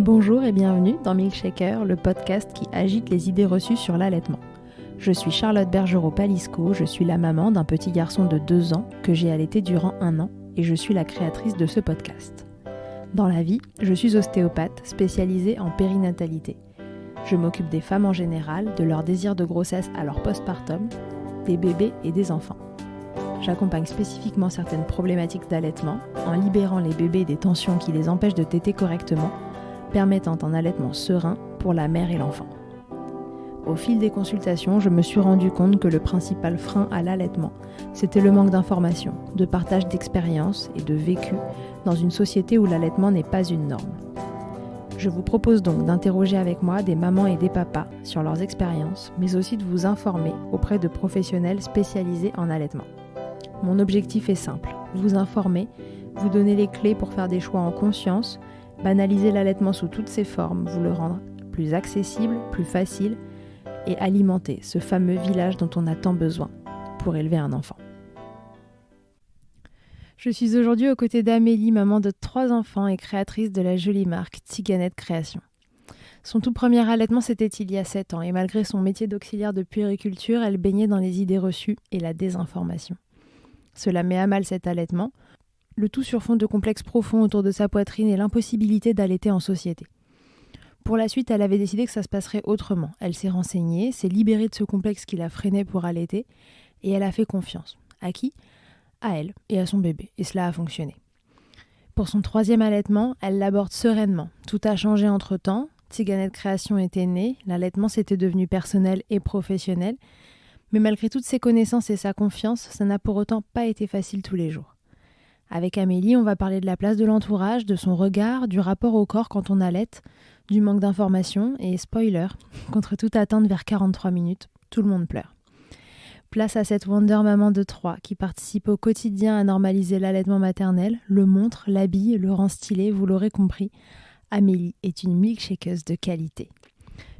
Bonjour et bienvenue dans Milkshaker, le podcast qui agite les idées reçues sur l'allaitement. Je suis Charlotte Bergerot-Palisco, je suis la maman d'un petit garçon de 2 ans que j'ai allaité durant 1 an et je suis la créatrice de ce podcast. Dans la vie, je suis ostéopathe spécialisée en périnatalité. Je m'occupe des femmes en général, de leur désir de grossesse à leur postpartum, des bébés et des enfants. J'accompagne spécifiquement certaines problématiques d'allaitement en libérant les bébés des tensions qui les empêchent de téter correctement, permettant un allaitement serein pour la mère et l'enfant. Au fil des consultations, je me suis rendu compte que le principal frein à l'allaitement, c'était le manque d'informations, de partage d'expériences et de vécu dans une société où l'allaitement n'est pas une norme. Je vous propose donc d'interroger avec moi des mamans et des papas sur leurs expériences, mais aussi de vous informer auprès de professionnels spécialisés en allaitement. Mon objectif est simple, vous informer, vous donner les clés pour faire des choix en conscience, banaliser l'allaitement sous toutes ses formes, vous le rendre plus accessible, plus facile et alimenter ce fameux village dont on a tant besoin pour élever un enfant. Je suis aujourd'hui aux côtés d'Amélie, maman de 3 enfants et créatrice de la jolie marque Tiganette Création. Son tout premier allaitement, c'était il y a 7 ans et malgré son métier d'auxiliaire de puériculture, elle baignait dans les idées reçues et la désinformation. Cela met à mal cet allaitement, le tout sur fond de complexes profonds autour de sa poitrine et l'impossibilité d'allaiter en société. Pour la suite, elle avait décidé que ça se passerait autrement. Elle s'est renseignée, s'est libérée de ce complexe qui la freinait pour allaiter, et elle a fait confiance. À qui ? À elle et à son bébé, et cela a fonctionné. Pour son 3e allaitement, elle l'aborde sereinement. Tout a changé entre-temps, Tiganette Création était née, l'allaitement s'était devenu personnel et professionnel, mais malgré toutes ses connaissances et sa confiance, ça n'a pour autant pas été facile tous les jours. Avec Amélie, on va parler de la place de l'entourage, de son regard, du rapport au corps quand on allaite, du manque d'informations et, spoiler, contre toute attente vers 43 minutes, tout le monde pleure. Place à cette Wonder Maman de 3 qui participe au quotidien à normaliser l'allaitement maternel, le montre, l'habille, le rend stylé, vous l'aurez compris. Amélie est une milkshakeuse de qualité.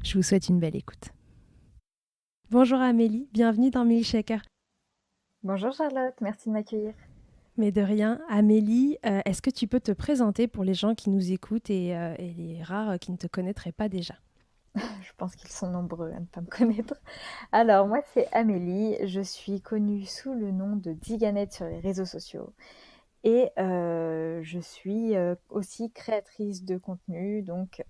Je vous souhaite une belle écoute. Bonjour Amélie, bienvenue dans Milkshaker. Bonjour Charlotte, merci de m'accueillir. Mais de rien. Amélie, est-ce que tu peux te présenter pour les gens qui nous écoutent et les rares qui ne te connaîtraient pas déjà ? Je pense qu'ils sont nombreux à ne pas me connaître. Alors moi c'est Amélie, je suis connue sous le nom de Diganette sur les réseaux sociaux et je suis aussi créatrice de contenu. Donc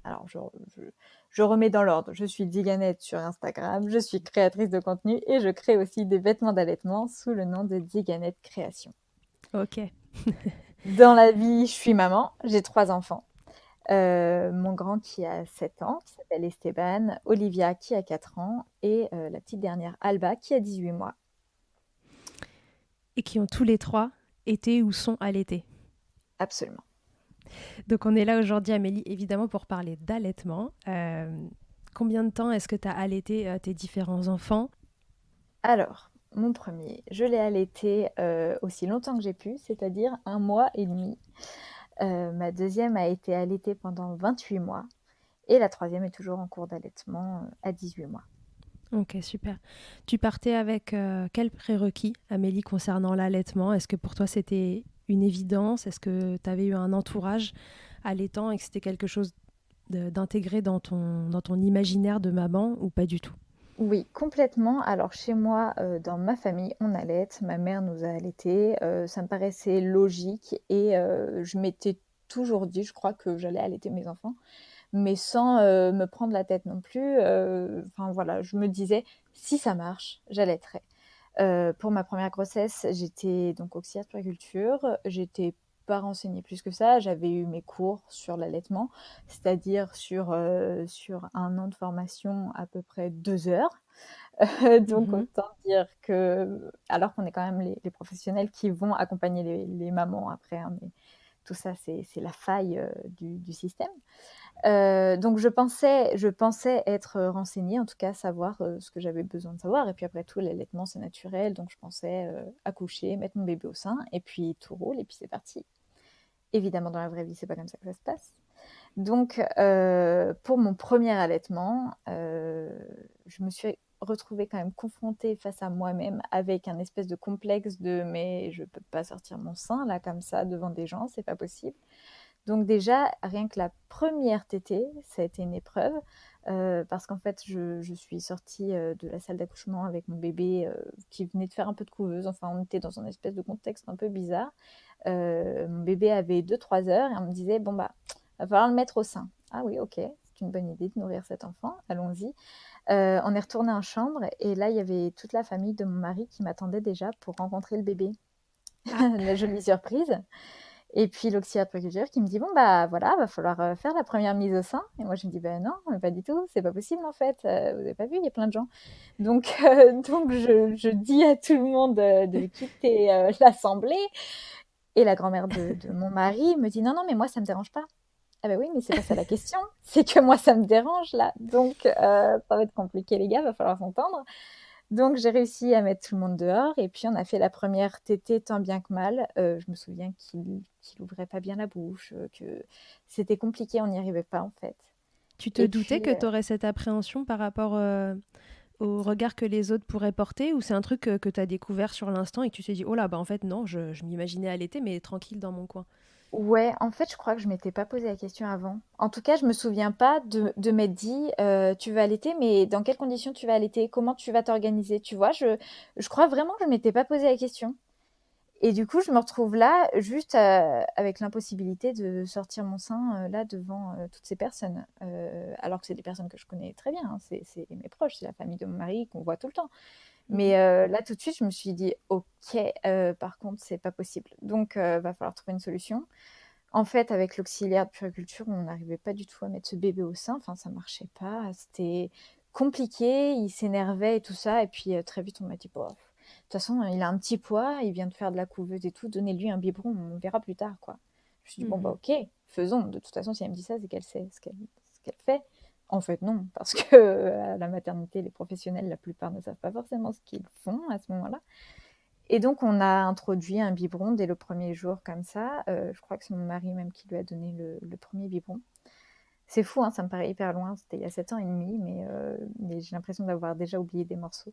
alors je remets dans l'ordre, je suis Diganette sur Instagram, je suis créatrice de contenu et je crée aussi des vêtements d'allaitement sous le nom de Diganette Création. Ok. Dans la vie, je suis maman, j'ai 3 enfants. Mon grand qui a 7 ans, qui s'appelle Esteban, Olivia qui a 4 ans et la petite dernière Alba qui a 18 mois. Et qui ont tous les 3 été ou sont allaités. Absolument. Donc on est là aujourd'hui, Amélie, évidemment pour parler d'allaitement. Combien de temps est-ce que tu as allaité tes différents enfants ? Alors, mon premier, je l'ai allaité aussi longtemps que j'ai pu, c'est-à-dire 1 mois et demi. Ma deuxième a été allaitée pendant 28 mois et la troisième est toujours en cours d'allaitement à 18 mois. Ok, super. Tu partais avec quels prérequis, Amélie, concernant l'allaitement ? Est-ce que pour toi c'était une évidence ? Est-ce que tu avais eu un entourage allaitant et que c'était quelque chose d'intégrer dans ton imaginaire de maman ou pas du tout ? Oui, complètement. Alors chez moi, dans ma famille, on allaite. Ma mère nous a allaités. Ça me paraissait logique et je m'étais toujours dit, je crois que j'allais allaiter mes enfants, mais sans me prendre la tête non plus. Enfin voilà, je me disais, si ça marche, j'allaiterai. Pour ma première grossesse, j'étais donc auxiliaire de puériculture. J'étais pas renseignée plus que ça. J'avais eu mes cours sur l'allaitement, c'est-à-dire sur 1 an de formation, à peu près 2 heures. Donc autant dire que, alors qu'on est quand même les professionnels qui vont accompagner les mamans après, hein, mais tout ça, c'est la faille du système. Donc je pensais être renseignée, en tout cas savoir ce que j'avais besoin de savoir. Et puis après tout, l'allaitement, c'est naturel. Donc je pensais accoucher, mettre mon bébé au sein, et puis tout roule, et puis c'est parti. Évidemment, dans la vraie vie, c'est pas comme ça que ça se passe. Donc pour mon premier allaitement, je me suis retrouvée quand même confrontée face à moi-même avec un espèce de complexe de « mais je peux pas sortir mon sein là comme ça devant des gens, c'est pas possible ». Donc déjà, rien que la première tétée, ça a été une épreuve, parce qu'en fait, je suis sortie de la salle d'accouchement avec mon bébé qui venait de faire un peu de couveuse. Enfin, on était dans un espèce de contexte un peu bizarre. Mon bébé avait 2-3 heures et on me disait, bon, bah, va falloir le mettre au sein. Ah oui, ok, c'est une bonne idée de nourrir cet enfant, allons-y. On est retourné en chambre et là, il y avait toute la famille de mon mari qui m'attendait déjà pour rencontrer le bébé. Ah, La jolie surprise. Et puis l'auxiliaire de puériculture qui me dit: «Bon, bah, voilà, va falloir, faire la première mise au sein» et moi je me dis: «Bah, non, pas du tout, c'est pas possible en fait, vous avez pas vu, il y a plein de gens». Donc donc je dis à tout le monde, de quitter, l'assemblée et la grand-mère de mon mari me dit: «Non, non, mais moi ça me dérange pas». Ah bah, oui, mais c'est pas ça la question, c'est que moi ça me dérange là, donc ça va être compliqué les gars, va falloir s'entendre. Donc j'ai réussi à mettre tout le monde dehors et puis on a fait la première tétée tant bien que mal. Je me souviens qu'il ouvrait pas bien la bouche, que c'était compliqué, on n'y arrivait pas en fait. tu te Et doutais puis, que tu aurais cette appréhension par rapport au regard que les autres pourraient porter, ou c'est un truc que tu as découvert sur l'instant et que tu t'es dit, oh là, bah en fait non, je m'imaginais allaiter, mais tranquille dans mon coin. ouais, en fait, je crois que je m'étais pas posé la question avant. En tout cas, je me souviens pas de m'être dit, «Tu vas allaiter, mais dans quelles conditions tu vas allaiter? Comment tu vas t'organiser?» Tu vois? Je crois vraiment que je m'étais pas posé la question. Et du coup, je me retrouve là, juste, avec l'impossibilité de sortir mon sein, là, devant, toutes ces personnes. Alors que c'est des personnes que je connais très bien, hein. C'est mes proches, c'est la famille de mon mari qu'on voit tout le temps. Mhm. Mais, là, tout de suite, je me suis dit: «OK, par contre, c'est pas possible». Donc, va falloir trouver une solution. En fait, avec l'auxiliaire de puériculture, on n'arrivait pas du tout à mettre ce bébé au sein. Enfin, ça marchait pas. C'était compliqué. Il s'énervait et tout ça. Et puis, très vite, on m'a dit, bon, de toute façon, il a un petit poids. Il vient de faire de la couveuse et tout. Donnez-lui un biberon. On verra plus tard, quoi. Je me suis dit, bon, bah, Mhm. ok, faisons. De toute façon, si elle me dit ça, c'est qu'elle sait ce qu'elle fait. En fait, non, parce que à la maternité, les professionnels, la plupart ne savent pas forcément ce qu'ils font à ce moment-là. Et donc, on a introduit un biberon dès le premier jour comme ça. Je crois que c'est mon mari même qui lui a donné le premier biberon. C'est fou, hein, ça me paraît hyper loin. C'était il y a 7 ans et demi, mais j'ai l'impression d'avoir déjà oublié des morceaux.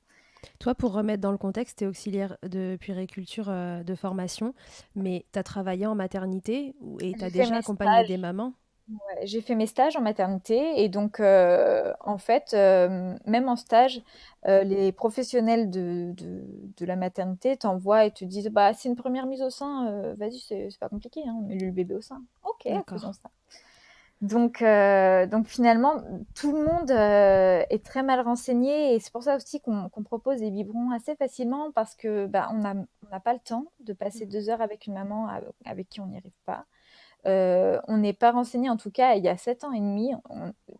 Toi, pour remettre dans le contexte, tu es auxiliaire de puériculture de formation, mais tu as travaillé en maternité et tu as J'ai fait déjà mes accompagné des stages. mamans. Ouais, j'ai fait mes stages en maternité et donc en fait, même en stage, les professionnels de la maternité t'envoient et te disent: «Bah, c'est une première mise au sein, vas-y, c'est pas compliqué, hein, mets-lui le bébé au sein». OK, faisons D'accord. ça. Donc finalement, tout le monde est très mal renseigné et c'est pour ça aussi qu'on propose des biberons assez facilement parce que bah, on n'a pas le temps de passer 2 heures avec une maman avec qui on n'y arrive pas. On n'est pas renseigné, en tout cas, il y a 7 ans et demi,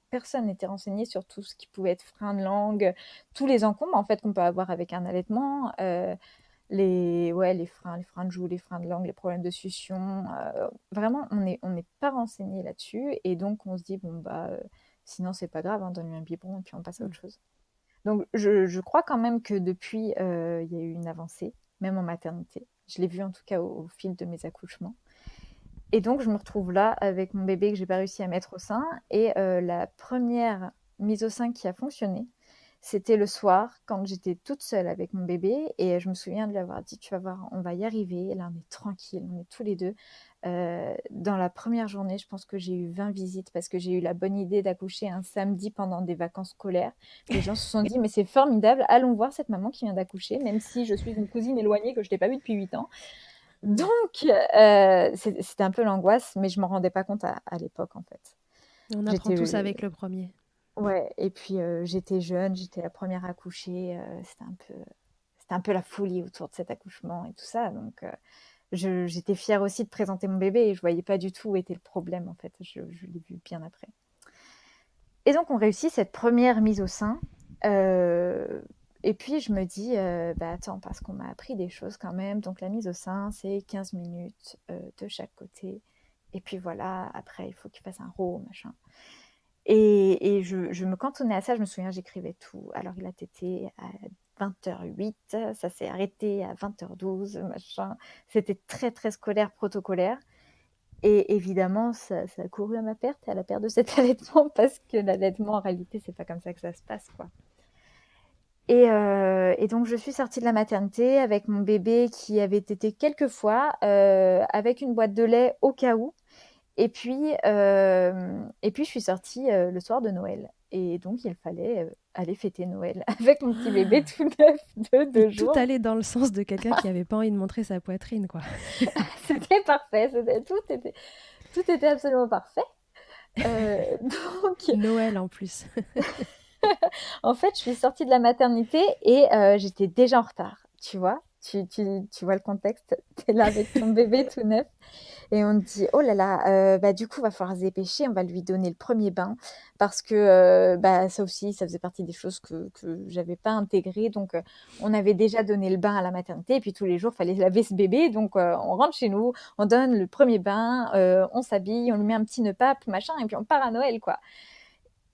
personne n'était renseigné sur tout ce qui pouvait être frein de langue, tous les encombres en fait qu'on peut avoir avec un allaitement. Les freins de joue, les freins de langue, les problèmes de succion, vraiment on n'est pas renseigné là-dessus et donc on se dit: «Bon bah, sinon c'est pas grave, hein, donne-lui un biberon et puis on passe à Mm. autre chose». Donc je crois quand même que depuis, il y a eu une avancée, même en maternité. Je l'ai vu en tout cas au fil de mes accouchements et donc je me retrouve là avec mon bébé que j'ai pas réussi à mettre au sein et la première mise au sein qui a fonctionné, c'était le soir quand j'étais toute seule avec mon bébé et je me souviens de lui avoir dit: «Tu vas voir, on va y arriver, là on est tranquille, on est tous les 2». Dans la première journée, je pense que j'ai eu 20 visites parce que j'ai eu la bonne idée d'accoucher un samedi pendant des vacances scolaires. Les gens se sont dit: «Mais c'est formidable, allons voir cette maman qui vient d'accoucher, même si je suis une cousine éloignée que je n'ai pas vue depuis 8 ans». Mm. Donc c'était un peu l'angoisse, mais je m'en rendais pas compte à l'époque, en fait. On apprend tous J'étais avec le premier. Ouais et puis, j'étais jeune, j'étais la première à accoucher, c'était un peu la folie autour de cet accouchement et tout ça donc j'étais fière aussi de présenter mon bébé et je voyais pas du tout où était le problème, en fait. Je l'ai vu bien après et donc on réussit cette première mise au sein, heu et puis je me dis, «Bah, attends, parce qu'on m'a appris des choses quand même, donc la mise au sein, c'est 15 minutes, de chaque côté et puis voilà, après il faut qu'il fasse un row, machin». Et je me cantonnais à ça, je me souviens, j'écrivais tout. Alors il a tété à 20h08, ça s'est arrêté à 20h12, machin. C'était très, très scolaire, protocolaire et évidemment ça a couru à ma perte et à la perte de cet allaitement parce que l'allaitement en réalité, c'est pas comme ça que ça se passe, quoi. Et donc je suis sortie de la maternité avec mon bébé qui avait tété quelques fois, avec une boîte de lait au cas où Et puis je suis sortie le soir de Noël. Et donc, il fallait aller fêter Noël avec mon petit bébé tout neuf de Et 2 tout jours. allait dans le sens de quelqu'un qui avait pas envie de montrer sa poitrine, quoi. C'était parfait, tout était absolument parfait. Donc, Noël en plus. en fait, je suis sortie de la maternité et j'étais déjà en retard, tu vois? Tu vois le contexte? Tu es là avec ton bébé tout neuf et on te dit: «Oh là là, bah, du coup, va falloir se dépêcher, on va lui donner le premier bain» parce que, bah, ça aussi, ça faisait partie des choses que j'avais pas intégrées donc on avait déjà donné le bain à la maternité et puis tous les jours, fallait laver ce bébé donc on rentre chez nous, on donne le premier bain, on s'habille, on lui met un petit nœud pape, machin et puis on part à Noël, quoi.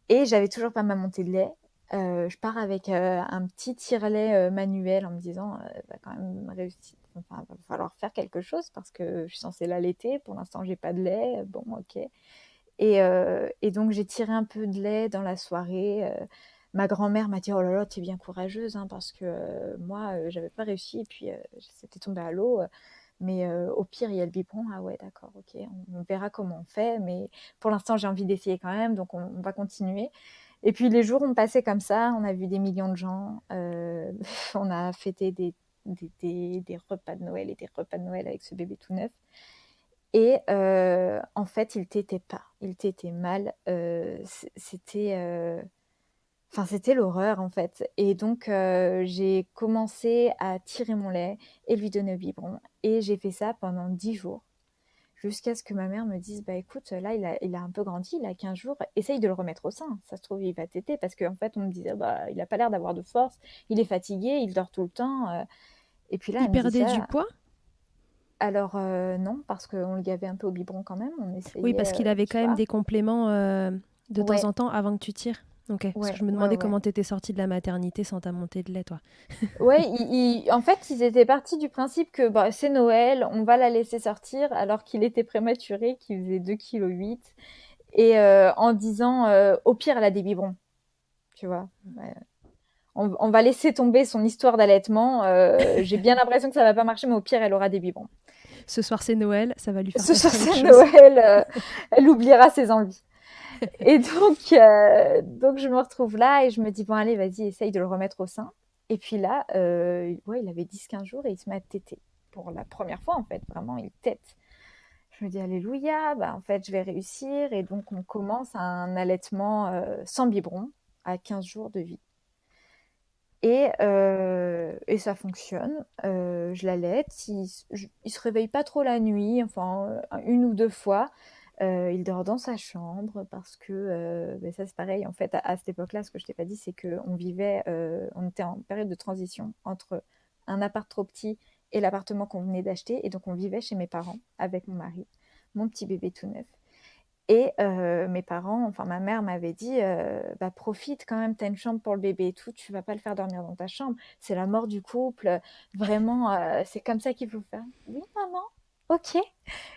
Et j'avais toujours pas ma montée de lait. Je pars avec un petit tire-lait manuel en me disant va quand même réussir. Enfin, va falloir faire quelque chose parce que je suis censée l'allaiter. Pour l'instant, j'ai pas de lait. Bon, ok. Et donc, j'ai tiré un peu de lait dans la soirée. Ma grand-mère m'a dit: «Oh là là, tu es bien courageuse, hein, parce que moi, j'avais pas réussi et puis c'était tombé à l'eau. Mais au pire, il y a le biberon. Ah ouais, d'accord, ok. On verra comment on fait. Mais pour l'instant, j'ai envie d'essayer quand même, donc on va continuer.» Et puis les jours ont passé comme ça. On a vu des millions de gens. On a fêté des repas de Noël et des repas de Noël avec ce bébé tout neuf. Et en fait, il t'était pas. Il t'était mal. Enfin, c'était l'horreur en fait. Et donc, j'ai commencé à tirer mon lait et lui donner au biberon. Et j'ai fait ça pendant 10 jours. Jusqu'à ce que ma mère me dise: «Bah écoute, là, il a un peu grandi, il a 15 jours, essaye de le remettre au sein. Ça se trouve, il va téter.» Parce qu'en fait, on me disait: «Bah, il a pas l'air d'avoir de force, il est fatigué, il dort tout le temps.» Et puis là, Il elle me dit perdait du ça. poids? Alors, non, parce qu'on le gavait un peu au biberon quand même. On Oui, parce essayait, qu'il avait tu quand même vois? des compléments de temps Ouais, en temps avant que tu tires. Ok, parce que ouais, je me ouais, demandais ouais. comment t'étais sortie de la maternité sans ta montée de lait, toi. Ouais, en fait, ils étaient partis du principe que bah, c'est Noël, on va la laisser sortir, alors qu'il était prématuré, qu'il faisait 2,8 kg. Et en disant, au pire, elle a des biberons, tu vois. Ouais. On va laisser tomber son histoire d'allaitement. J'ai bien l'impression que ça va pas marcher, mais au pire, elle aura des biberons. Ce soir, c'est Noël, ça va lui faire Ce soir, passer à autre c'est chose. Noël, elle oubliera ses envies. Et donc, je me retrouve là et je me dis: «Bon, allez, vas-y, essaye de le remettre au sein.» Et puis là, ouais, il avait 10-15 jours et il se met à téter. Pour la première fois, en fait, vraiment, il tète. Je me dis: «Alléluia, bah, en fait, je vais réussir.» Et donc, on commence un allaitement sans biberon à 15 jours de vie. Et ça fonctionne. Je l'allaite. Il se réveille pas trop la nuit, enfin, une ou deux fois. Il dort dans sa chambre parce que ben ça, c'est pareil. En fait, à cette époque-là, ce que je t'ai pas dit, c'est qu'on vivait, on était en période de transition entre un appart trop petit et l'appartement qu'on venait d'acheter. Et donc, on vivait chez mes parents avec mon mari, mon petit bébé tout neuf. Et mes parents, enfin ma mère m'avait dit bah, profite quand même, t'as une chambre pour le bébé et tout, tu vas pas le faire dormir dans ta chambre, c'est la mort du couple, vraiment, c'est comme ça qu'il faut faire. Oui, maman, ok.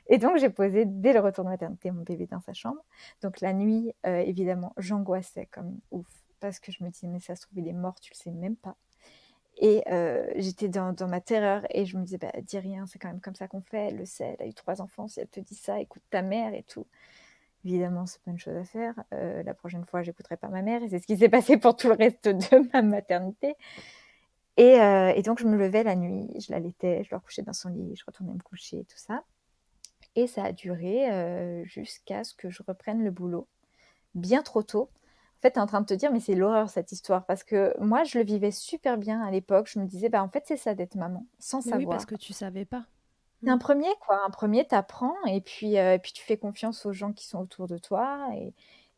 Et donc j'ai posé dès le retour de maternité mon bébé dans sa chambre. Donc la nuit, évidemment, j'angoissais comme ouf parce que je me disais, mais ça se trouve, il est mort, tu le sais même pas. Et j'étais dans ma terreur et je me disais, bah, dis rien, c'est quand même comme ça qu'on fait, elle le sait, elle a eu 3 enfants, si elle te dit ça, écoute ta mère et tout. Évidemment, c'est pas une chose à faire. La prochaine fois, j'écouterai pas ma mère et c'est ce qui s'est passé pour tout le reste de ma maternité. Et donc, je me levais la nuit, je l'allaitais, je le recouchais dans son lit, je retournais me coucher, tout ça. Et ça a duré jusqu'à ce que je reprenne le boulot, bien trop tôt. En fait, tu es en train de te dire, mais c'est l'horreur cette histoire, parce que moi, je le vivais super bien à l'époque. Je me disais, bah en fait, c'est ça d'être maman, sans Mais oui, parce savoir. que tu savais pas. C'est Mm. un premier, quoi. Un premier, t'apprends et puis tu fais confiance aux gens qui sont autour de toi.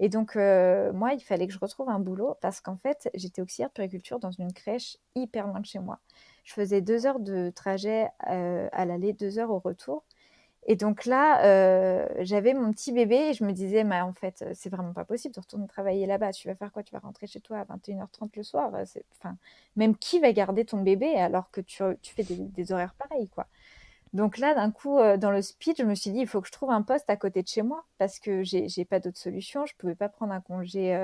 Et donc, moi, il fallait que je retrouve un boulot parce qu'en fait, j'étais auxiliaire de puériculture dans une crèche hyper loin de chez moi. Je faisais 2 heures de trajet à l'aller, 2 heures au retour. Et donc là, j'avais mon petit bébé et je me disais, mais en fait, c'est vraiment pas possible de retourner travailler là-bas. Tu vas faire quoi? Tu vas rentrer chez toi à 21h30 le soir. Enfin, même qui va garder ton bébé alors que tu fais des horaires pareils, quoi. Donc là, d'un coup, dans le speed, je me suis dit: «Il faut que je trouve un poste à côté de chez moi» parce que j'ai pas d'autre solution. Je pouvais pas prendre un congé,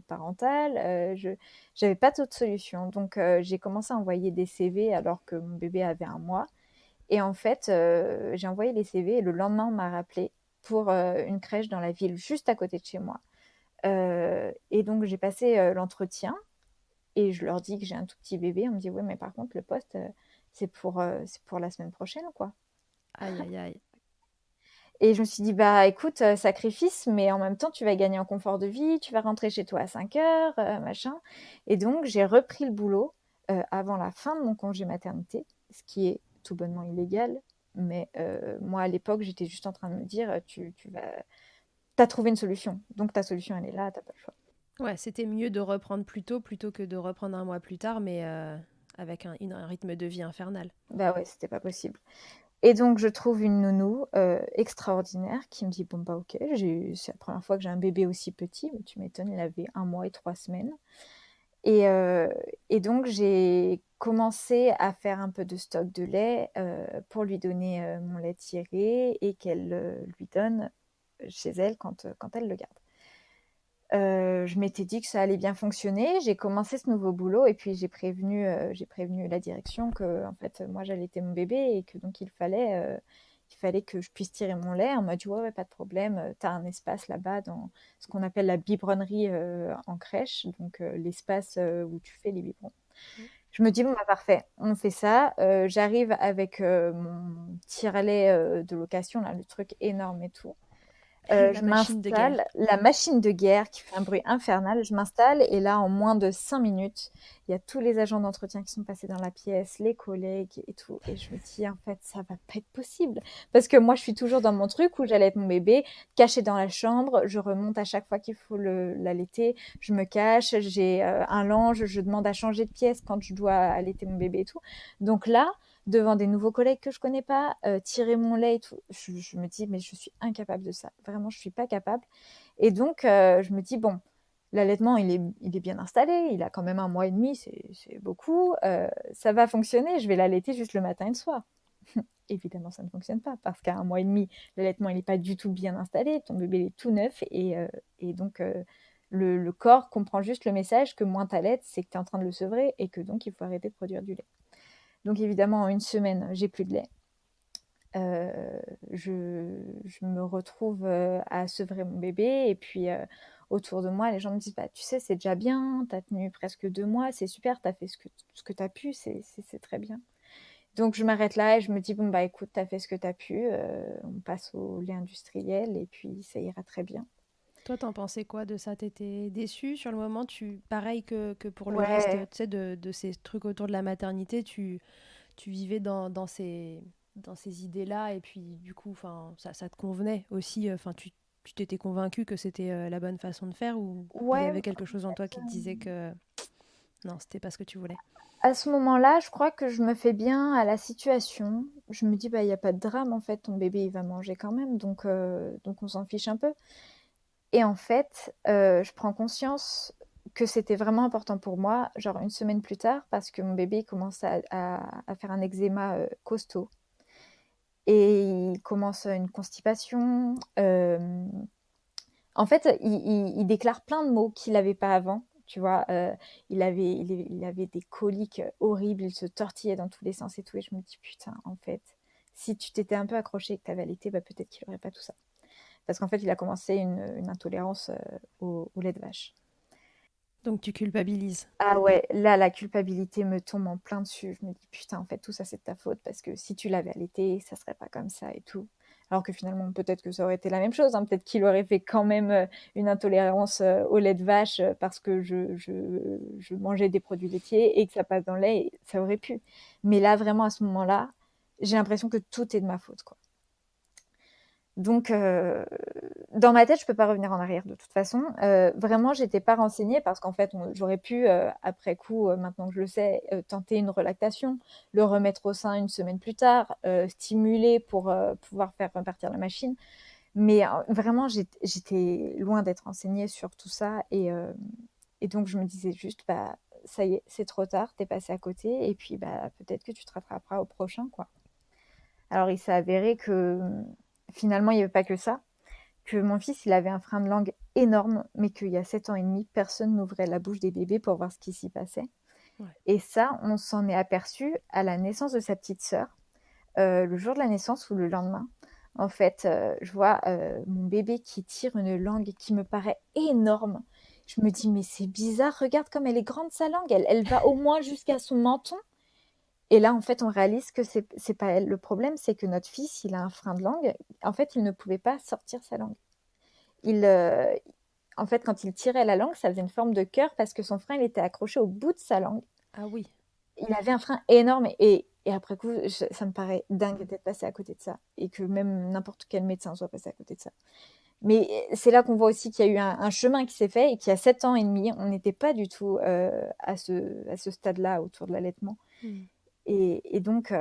parental, je j'avais pas d'autre solution. Donc j'ai commencé à envoyer des CV alors que mon bébé avait 1 mois et en fait, j'ai envoyé les CV et le lendemain, on m'a rappelé pour une crèche dans la ville juste à côté de chez moi. Et donc, j'ai passé l'entretien et je leur dis que j'ai un tout petit bébé. On me dit, oui, mais par contre, le poste, c'est pour la semaine prochaine, quoi. Aïe, aïe, aïe. Et je me suis dit, bah écoute, sacrifice, mais en même temps, tu vas gagner en confort de vie, tu vas rentrer chez toi à 5 heures, machin. Et donc, j'ai repris le boulot avant la fin de mon congé maternité, ce qui est tout bonnement illégal. Mais moi, à l'époque, j'étais juste en train de me dire, t'as trouvé une solution. Donc, ta solution, elle est là, t'as pas le choix. Ouais, c'était mieux de reprendre plus tôt plutôt que de reprendre un mois plus tard, mais avec un rythme de vie infernal. Bah ouais, c'était pas possible. Et donc, je trouve une nounou extraordinaire qui me dit, bon, bah ok, c'est la première fois que j'ai un bébé aussi petit. Mais tu m'étonnes, il avait 1 mois et 3 semaines. Et, euh, et donc, j'ai commencé à faire un peu de stock de lait pour lui donner mon lait tiré et qu'elle lui donne chez elle quand elle le garde. Je m'étais dit que ça allait bien fonctionner. J'ai commencé ce nouveau boulot et puis j'ai prévenu la direction que en fait, moi, j'allaitais mon bébé et que donc il fallait que je puisse tirer mon lait. On m'a dit, ouais, ouais, pas de problème, tu as un espace là-bas dans ce qu'on appelle la biberonnerie en crèche, donc l'espace où tu fais les biberons. Mm. Je me dis, bon, bah, parfait, on fait ça. J'arrive avec mon tire-lait de location, là, le truc énorme et tout. La Je machine de guerre. m'installe, la machine de guerre qui fait un bruit infernal, je m'installe et là, en moins de 5 minutes, il y a tous les agents d'entretien qui sont passés dans la pièce, les collègues et tout. Et je me dis, en fait, ça va pas être possible. Parce que moi, je suis toujours dans mon truc où j'allais être mon bébé, caché dans la chambre, je remonte à chaque fois qu'il faut l'allaiter, je me cache, j'ai un linge, je demande à changer de pièce quand je dois allaiter mon bébé et tout. Donc là, devant des nouveaux collègues que je connais pas, tirer mon lait et tout. Je me dis, mais je suis incapable de ça. Vraiment, je suis pas capable. Et donc, je me dis, bon, l'allaitement, il est bien installé. Il a quand même 1 mois et demi, c'est beaucoup. Ça va fonctionner. Je vais l'allaiter juste le matin et le soir. Évidemment, ça ne fonctionne pas parce qu'à 1 mois et demi, l'allaitement, il n'est pas du tout bien installé. Ton bébé, il est tout neuf. Et donc, le corps comprend juste le message que moins t'allaites, c'est que tu es en train de le sevrer et que donc, il faut arrêter de produire du lait. Donc évidemment, en une semaine, j'ai plus de lait. Je me retrouve à sevrer mon bébé et puis autour de moi, les gens me disent, bah, tu sais, c'est déjà bien, tu as tenu presque 2 mois, c'est super, tu as fait ce que tu as pu, c'est très bien. Donc je m'arrête là et je me dis, bon, bah écoute, tu as fait ce que tu as pu, on passe au lait industriel et puis ça ira très bien. Toi, t'en pensais quoi de ça? T'étais déçue sur le moment? Pareil que pour le reste, tu Ouais, sais, de ces trucs autour de la maternité, tu vivais dans ces idées-là et puis du coup, enfin, ça te convenait aussi. Enfin, tu t'étais convaincue que c'était la bonne façon de faire ou il y ouais. avait quelque chose en toi qui te disait que non, c'était pas ce que tu voulais. À ce moment-là, je crois que je me fais bien à la situation. Je me dis, bah, il y a pas de drame, en fait, ton bébé, il va manger quand même, donc on s'en fiche un peu. Et en fait, je prends conscience que c'était vraiment important pour moi, genre une semaine plus tard, parce que mon bébé il commence à faire un eczéma costaud. Et il commence une constipation. En fait, il déclare plein de mots qu'il n'avait pas avant. Tu vois, il avait des coliques horribles, il se tortillait dans tous les sens et tout. Et je me dis, putain, en fait, si tu t'étais un peu accroché et que tu avais allaité, bah, peut-être qu'il n'aurait pas tout ça. Parce qu'en fait, il a commencé une intolérance au lait de vache. Donc tu culpabilises. Ah ouais, là, la culpabilité me tombe en plein dessus. Je me dis, putain, en fait, tout ça, c'est de ta faute parce que si tu l'avais allaité, ça serait pas comme ça et tout. Alors que finalement, peut-être que ça aurait été la même chose, hein. Peut-être qu'il aurait fait quand même une intolérance au lait de vache parce que je mangeais des produits laitiers et que ça passe dans le lait, et ça aurait pu. Mais là, vraiment, à ce moment-là, j'ai l'impression que tout est de ma faute, quoi. Donc, dans ma tête, je peux pas revenir en arrière de toute façon. Vraiment, j'étais pas renseignée parce qu'en fait, j'aurais pu, après coup, maintenant que je le sais, tenter une relactation, le remettre au sein une semaine plus tard, stimuler pour pouvoir faire repartir la machine. Mais vraiment, j'étais loin d'être renseignée sur tout ça. Et donc, je me disais juste, bah, ça y est, c'est trop tard, t'es passé à côté. Et puis, bah, peut-être que tu te rattraperas au prochain, quoi. Alors, il s'est avéré que finalement, il n'y avait pas que ça, que mon fils, il avait un frein de langue énorme, mais qu'il y a 7 ans et demi, personne n'ouvrait la bouche des bébés pour voir ce qui s'y passait. Ouais. Et ça, on s'en est aperçu à la naissance de sa petite sœur, le jour de la naissance ou le lendemain. en fait, je vois mon bébé qui tire une langue qui me paraît énorme. Je me dis, mais c'est bizarre, regarde comme elle est grande sa langue, elle va au moins jusqu'à son menton. Et là, en fait, on réalise que c'est pas elle. Le problème, c'est que notre fils, il a un frein de langue. En fait, il ne pouvait pas sortir sa langue. Il, en fait, quand il tirait la langue, ça faisait une forme de cœur parce que son frein, il était accroché au bout de sa langue. Ah oui. Il avait un frein énorme et après coup, ça me paraît dingue d'être passé à côté de ça et que même n'importe quel médecin soit passé à côté de ça. Mais c'est là qu'on voit aussi qu'il y a eu un chemin qui s'est fait et qu'il y a 7 ans et demi, on n'était pas du tout à ce stade-là autour de l'allaitement. Mm. Et donc,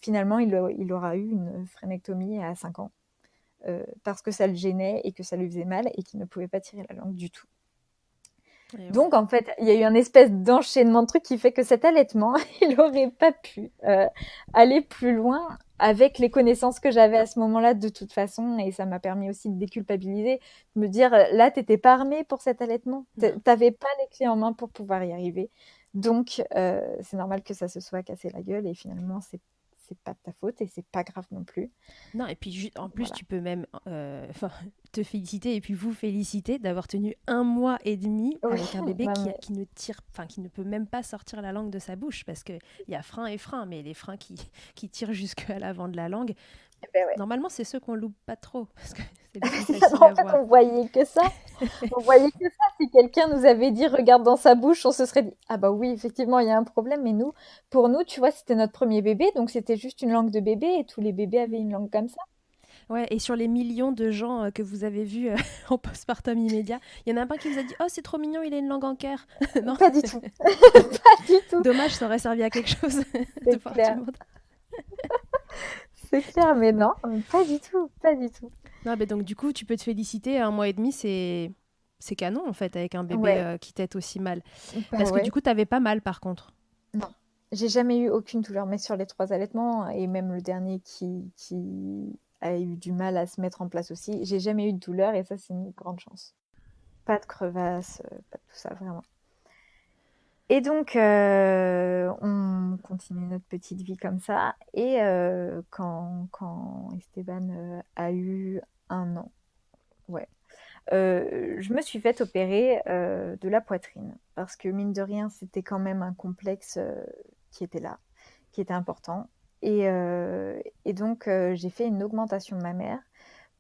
finalement, il aura eu une frénectomie à 5 ans parce que ça le gênait et que ça lui faisait mal et qu'il ne pouvait pas tirer la langue du tout. Et ouais. Donc, en fait, il y a eu un espèce d'enchaînement de trucs qui fait que cet allaitement, il n'aurait pas pu aller plus loin avec les connaissances que j'avais à ce moment-là de toute façon. Et ça m'a permis aussi de déculpabiliser, de me dire, là, tu n'étais pas armée pour cet allaitement. Tu Non. n'avais pas les clés en main pour pouvoir y arriver. Donc, c'est normal que ça se soit cassé la gueule. Et finalement, c'est pas de ta faute et c'est pas grave non plus. Non, et puis en plus, Voilà. tu peux même te féliciter et puis vous féliciter d'avoir tenu 1 mois et demi Oui, avec un bébé non, mais qui ne tire, enfin qui ne peut même pas sortir la langue de sa bouche parce qu'il y a frein et frein, mais les freins qui tirent jusqu'à l'avant de la langue, eh ben ouais. normalement, c'est ceux qu'on loupe pas trop parce que c'est les plus C'est ça, faciles en à fait, voir. on voyait que ça. On voyait que ça. Si quelqu'un nous avait dit regarde dans sa bouche, on se serait dit ah bah oui, effectivement, il y a un problème. Mais nous, pour nous, tu vois, c'était notre premier bébé, donc c'était juste une langue de bébé et tous les bébés avaient Mm. une langue comme ça. Ouais, et sur les millions de gens que vous avez vus en postpartum immédiat, il y en a pas un qui vous a dit oh, c'est trop mignon, il a une langue en cœur. Non, Pas du tout. Pas du tout. dommage, ça aurait servi à quelque chose de C'est voir tout clair. le monde. C'est clair, mais non, pas du tout. Pas du tout. Non, mais donc du coup, tu peux te féliciter. 1 mois et demi, c'est canon en fait avec un bébé Ouais, qui tète aussi mal. bah Parce que du ouais. coup, t'avais pas mal par contre. Non. J'ai jamais eu aucune douleur, mais sur les 3 allaitements, et même le dernier qui a eu du mal à se mettre en place aussi, j'ai jamais eu de douleur et ça, c'est une grande chance. Pas de crevasse, pas de tout ça, vraiment. Et donc, on continue notre petite vie comme ça. Et quand Esteban a eu 1 an, ouais, je me suis faite opérer de la poitrine. Parce que mine de rien, c'était quand même un complexe qui était là, qui était important. Et donc, j'ai fait une augmentation mammaire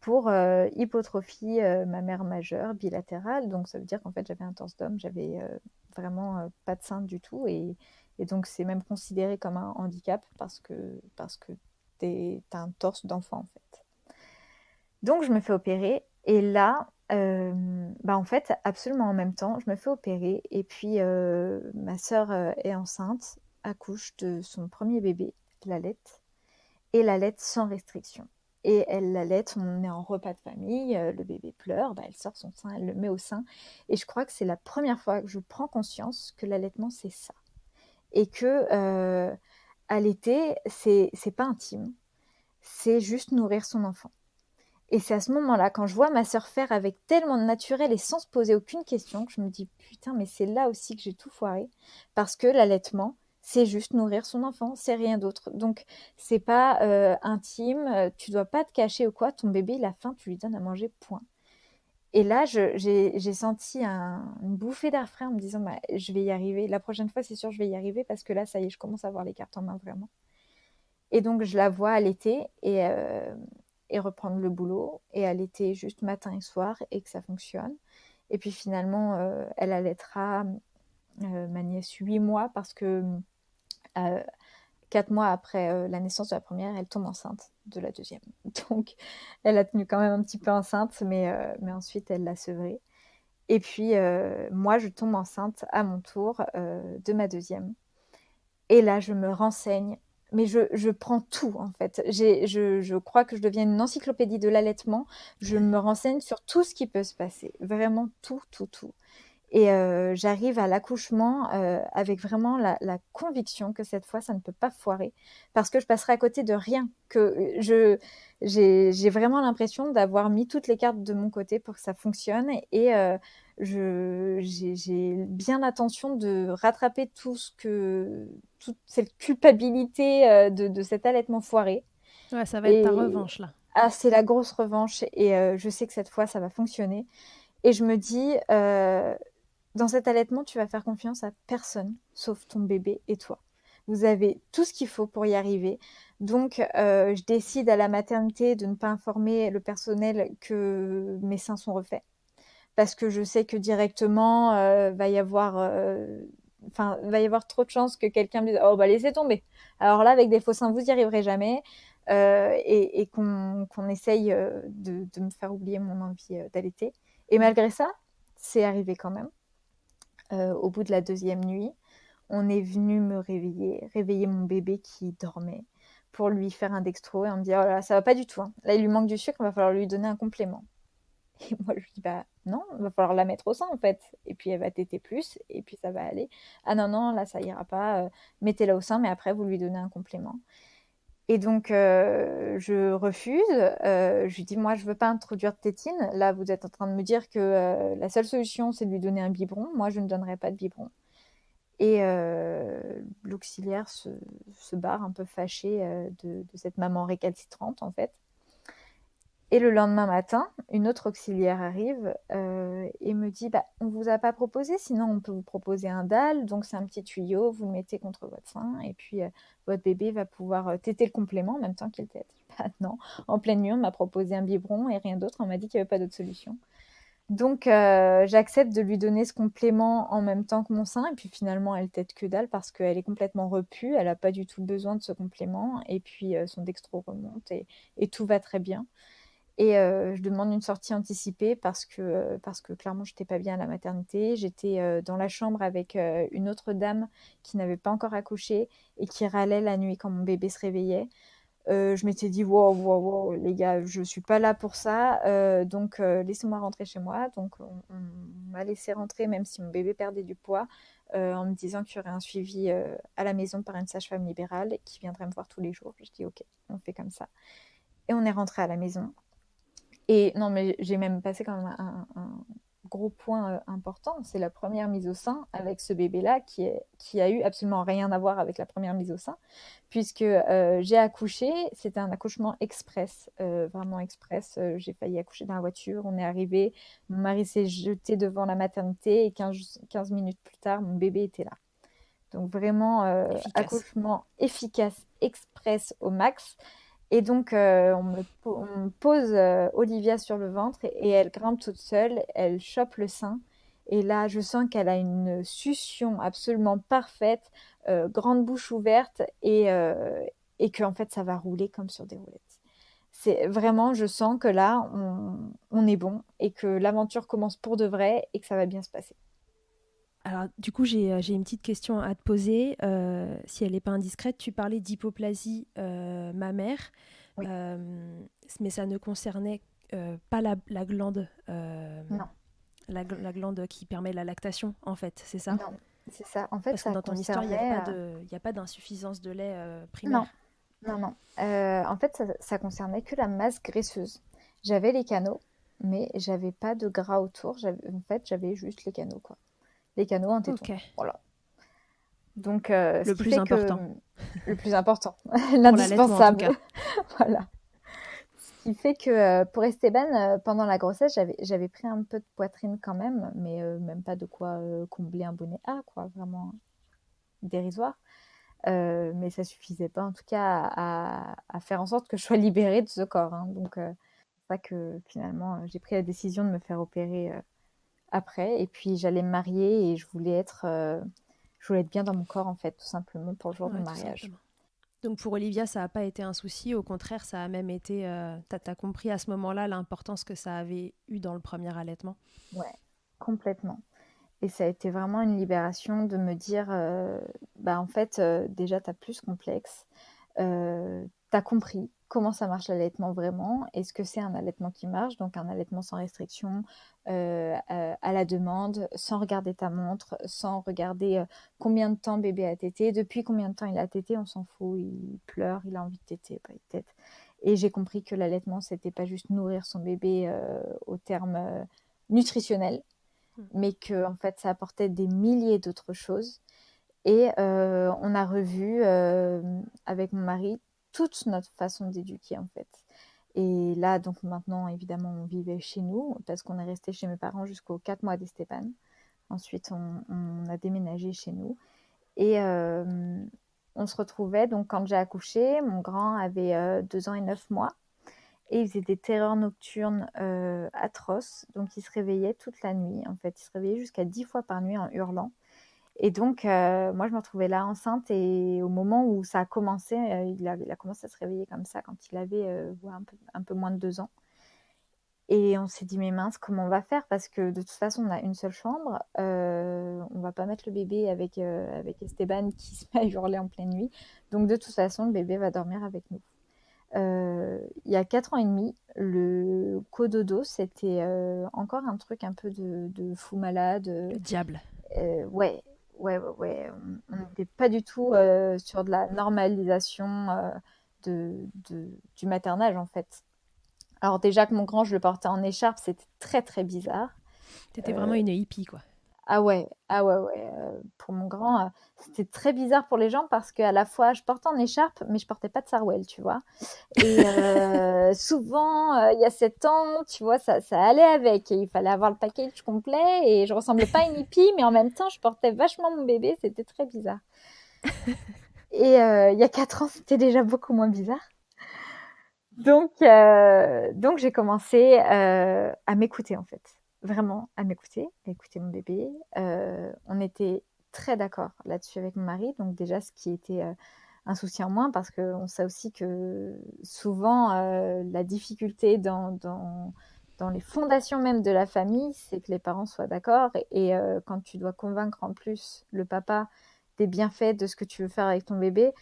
pour hypotrophie mammaire majeure bilatérale. Donc, ça veut dire qu'en fait, j'avais un torse d'homme, j'avais vraiment pas de sein du tout. Et donc, c'est même considéré comme un handicap parce que t'as un torse d'enfant, en fait. Donc, je me fais opérer. Et là, bah, en fait, absolument en même temps, je me fais opérer. Et puis, ma sœur est enceinte, accouche de son premier bébé, l'allaite, et l'allaite sans restriction. Et elle l'allaite, on est en repas de famille, le bébé pleure, bah, elle sort son sein, elle le met au sein. Et je crois que c'est la première fois que je prends conscience que l'allaitement, c'est ça. Et que allaiter, c'est pas intime, c'est juste nourrir son enfant. Et c'est à ce moment-là, quand je vois ma sœur faire avec tellement de naturel et sans se poser aucune question, que je me dis putain, mais c'est là aussi que j'ai tout foiré. Parce que l'allaitement, c'est juste nourrir son enfant, c'est rien d'autre. Donc, c'est pas intime, tu dois pas te cacher ou quoi. Ton bébé, il a faim, tu lui donnes à manger, point. Et là, j'ai senti une bouffée d'air frais en me disant bah, je vais y arriver. La prochaine fois, c'est sûr, je vais y arriver parce que là, ça y est, je commence à avoir les cartes en main vraiment. Et donc, je la vois allaiter et reprendre le boulot et allaiter juste matin et soir et que ça fonctionne. Et puis finalement, elle allaitera ma nièce 8 mois parce que 4 mois après la naissance de la première, elle tombe enceinte de la deuxième. Donc, elle a tenu quand même un petit peu enceinte, mais ensuite, elle l'a sevrée. Et puis, moi, je tombe enceinte à mon tour de ma deuxième. Et là, je me renseigne, mais je prends tout en fait. Je crois que je deviens une encyclopédie de l'allaitement. Je me renseigne sur tout ce qui peut se passer, vraiment tout, tout, tout. Et j'arrive à l'accouchement avec vraiment la conviction que cette fois, ça ne peut pas foirer parce que je passerai à côté de rien. J'ai vraiment l'impression d'avoir mis toutes les cartes de mon côté pour que ça fonctionne et j'ai bien l'intention de rattraper toute cette culpabilité de cet allaitement foiré. Ouais, ça va être ta Et revanche là. Ah, c'est la grosse revanche et je sais que cette fois, ça va fonctionner. Et je me dis, dans cet allaitement, tu vas faire confiance à personne, sauf ton bébé et toi. Vous avez tout ce qu'il faut pour y arriver. Donc, je décide à la maternité de ne pas informer le personnel que mes seins sont refaits. Parce que je sais que directement, va y avoir trop de chances que quelqu'un me dise: «Oh bah laissez tomber. Alors là, avec des faux seins, vous n'y arriverez jamais», et qu'on essaye, de me faire oublier mon envie, d'allaiter. Et malgré ça, c'est arrivé quand même. Au bout de la deuxième nuit, on est venu me réveiller mon bébé qui dormait pour lui faire un dextro et on me dit: «Oh là là, ça va pas du tout, hein. Là, il lui manque du sucre, il va falloir lui donner un complément». Et moi, je lui dis: «Bah non, il va falloir la mettre au sein, en fait, et puis elle va téter plus et puis ça va aller». «Ah non, non, là, ça ira pas, mettez-la au sein, mais après vous lui donnez un complément». Et donc je refuse, je lui dis: «Moi, je veux pas introduire de tétine. Là, vous êtes en train de me dire que, la seule solution, c'est de lui donner un biberon. Moi, je ne donnerai pas de biberon». Et l'auxiliaire se barre un peu fâché, de cette maman récalcitrante, en fait. Et le lendemain matin, une autre auxiliaire arrive, et me dit: «Bah, on vous a pas proposé, sinon on peut vous proposer un DAL, donc c'est un petit tuyau, vous le mettez contre votre sein et puis, votre bébé va pouvoir, téter le complément en même temps qu'il tète». Bah non, en pleine nuit, on m'a proposé un biberon et rien d'autre, on m'a dit qu'il y avait pas d'autre solution. Donc j'accepte de lui donner ce complément en même temps que mon sein et puis finalement elle tète que dalle parce qu'elle est complètement repue, elle a pas du tout besoin de ce complément et puis, son dextro remonte et tout va très bien. Et je demande une sortie anticipée parce que clairement j'étais pas bien à la maternité. J'étais, dans la chambre avec, une autre dame qui n'avait pas encore accouché et qui râlait la nuit quand mon bébé se réveillait. Je m'étais dit: «Wow, wow, wow, les gars, je suis pas là pour ça, donc laissez-moi rentrer chez moi». Donc on m'a laissée rentrer même si mon bébé perdait du poids, en me disant qu'il y aurait un suivi, à la maison par une sage-femme libérale qui viendrait me voir tous les jours. Je dis: «OK, on fait comme ça» et on est rentrés à la maison. Et non, mais j'ai même passé quand même un gros point important. C'est la première mise au sein avec ce bébé-là qui a eu absolument rien à voir avec la première mise au sein, puisque j'ai accouché, c'était un accouchement express, vraiment express. J'ai failli accoucher dans la voiture, on est arrivé, mon mari s'est jeté devant la maternité et 15 minutes plus tard, mon bébé était là. Donc vraiment Efficace. accouchement efficace, express au max. Et donc, on me pose Olivia sur le ventre et elle grimpe toute seule, elle chope le sein. Et là, je sens qu'elle a une succion absolument parfaite, grande bouche ouverte et que en fait, ça va rouler comme sur des roulettes. C'est vraiment, je sens que là, on est bon et que l'aventure commence pour de vrai et que ça va bien se passer. Alors, du coup, j'ai une petite question à te poser. Si elle n'est pas indiscrète, tu parlais d'hypoplasie mammaire, Oui, euh, mais ça ne concernait pas la glande, non, la glande qui permet la lactation, en fait, c'est ça? non, c'est ça. En fait, Parce que ça dans ton histoire, concernait. il y a pas d'insuffisance de lait Non, primaire. non, non. En fait, ça concernait que la masse graisseuse. J'avais les canaux, mais j'avais pas de gras autour. En fait, j'avais juste les canaux, quoi. Les canaux, un téton. Ok, Voilà. Donc, ce le qui plus fait que important, le plus important, pour l'allaitement en tout l'indispensable, cas. voilà. Ce qui fait que pour Esteban, pendant la grossesse, j'avais pris un peu de poitrine quand même, mais même pas de quoi combler un bonnet A, quoi. Vraiment dérisoire. Mais ça suffisait pas en tout cas à faire en sorte que je sois libérée de ce corps, hein. Donc c'est ça que finalement, j'ai pris la décision de me faire opérer, après et puis j'allais me marier et je voulais être bien dans mon corps en fait, tout simplement pour le jour du Ouais, tout mariage. simplement. Donc pour Olivia, ça n'a pas été un souci, au contraire, ça a même été... t'as compris à ce moment-là l'importance que ça avait eu dans le premier allaitement. Ouais, complètement. Et ça a été vraiment une libération de me dire, bah, en fait, déjà tu as plus ce complexe, tu as compris comment ça marche l'allaitement vraiment et ce que c'est un allaitement qui marche, donc un allaitement sans restriction, à la demande, sans regarder ta montre, sans regarder, combien de temps bébé a tété, depuis combien de temps il a tété, on s'en fout, il pleure, il a envie de téter, bah, il tète. Et j'ai compris que l'allaitement, c'était pas juste nourrir son bébé, au terme, nutritionnel, Mm. mais que en fait ça apportait des milliers d'autres choses. Et on a revu avec mon mari toute notre façon d'éduquer en fait. Et là, donc maintenant, évidemment, on vivait chez nous parce qu'on est resté chez mes parents jusqu'aux 4 mois d'Esteban. Ensuite, on a déménagé chez nous. Et on se retrouvait, donc quand j'ai accouché, mon grand avait 2 ans et 9 mois. Et il faisait des terreurs nocturnes atroces. Donc, il se réveillait toute la nuit. En fait, il se réveillait jusqu'à 10 fois par nuit en hurlant. Et donc, moi, je me retrouvais là enceinte. Et au moment où ça a commencé, il a commencé à se réveiller comme ça quand il avait un peu moins de 2 ans. Et on s'est dit, mais mince, comment on va faire? Parce que de toute façon, on a une seule chambre. On va pas mettre le bébé avec Esteban qui se met à hurler en pleine nuit. Donc, de toute façon, le bébé va dormir avec nous. Il y a 4 ans et demi, le cododo, c'était encore un truc un peu de fou malade. Le diable. Ouais, ouais, ouais, ouais. On n'était pas du tout sur de la normalisation du maternage, en fait. Alors déjà que mon grand, je le portais en écharpe, c'était très, très bizarre. T'étais Euh, vraiment une hippie, quoi. ah ouais, ouais. Pour mon grand, c'était très bizarre pour les gens parce qu'à la fois, je portais en écharpe, mais je portais pas de sarouel, tu vois. Et souvent, il y a 7 ans, tu vois, ça allait avec. Et il fallait avoir le package complet. Et je ressemblais pas à une hippie, mais en même temps, je portais vachement mon bébé. C'était très bizarre. Et il y a 4 ans, c'était déjà beaucoup moins bizarre. Donc j'ai commencé à m'écouter, en fait. Vraiment à m'écouter, à écouter mon bébé. On était très d'accord là-dessus avec mon mari. Donc déjà, ce qui était un souci en moins, parce qu'on sait aussi que souvent, la difficulté dans les fondations même de la famille, c'est que les parents soient d'accord. Et quand tu dois convaincre en plus le papa des bienfaits de ce que tu veux faire avec ton bébé,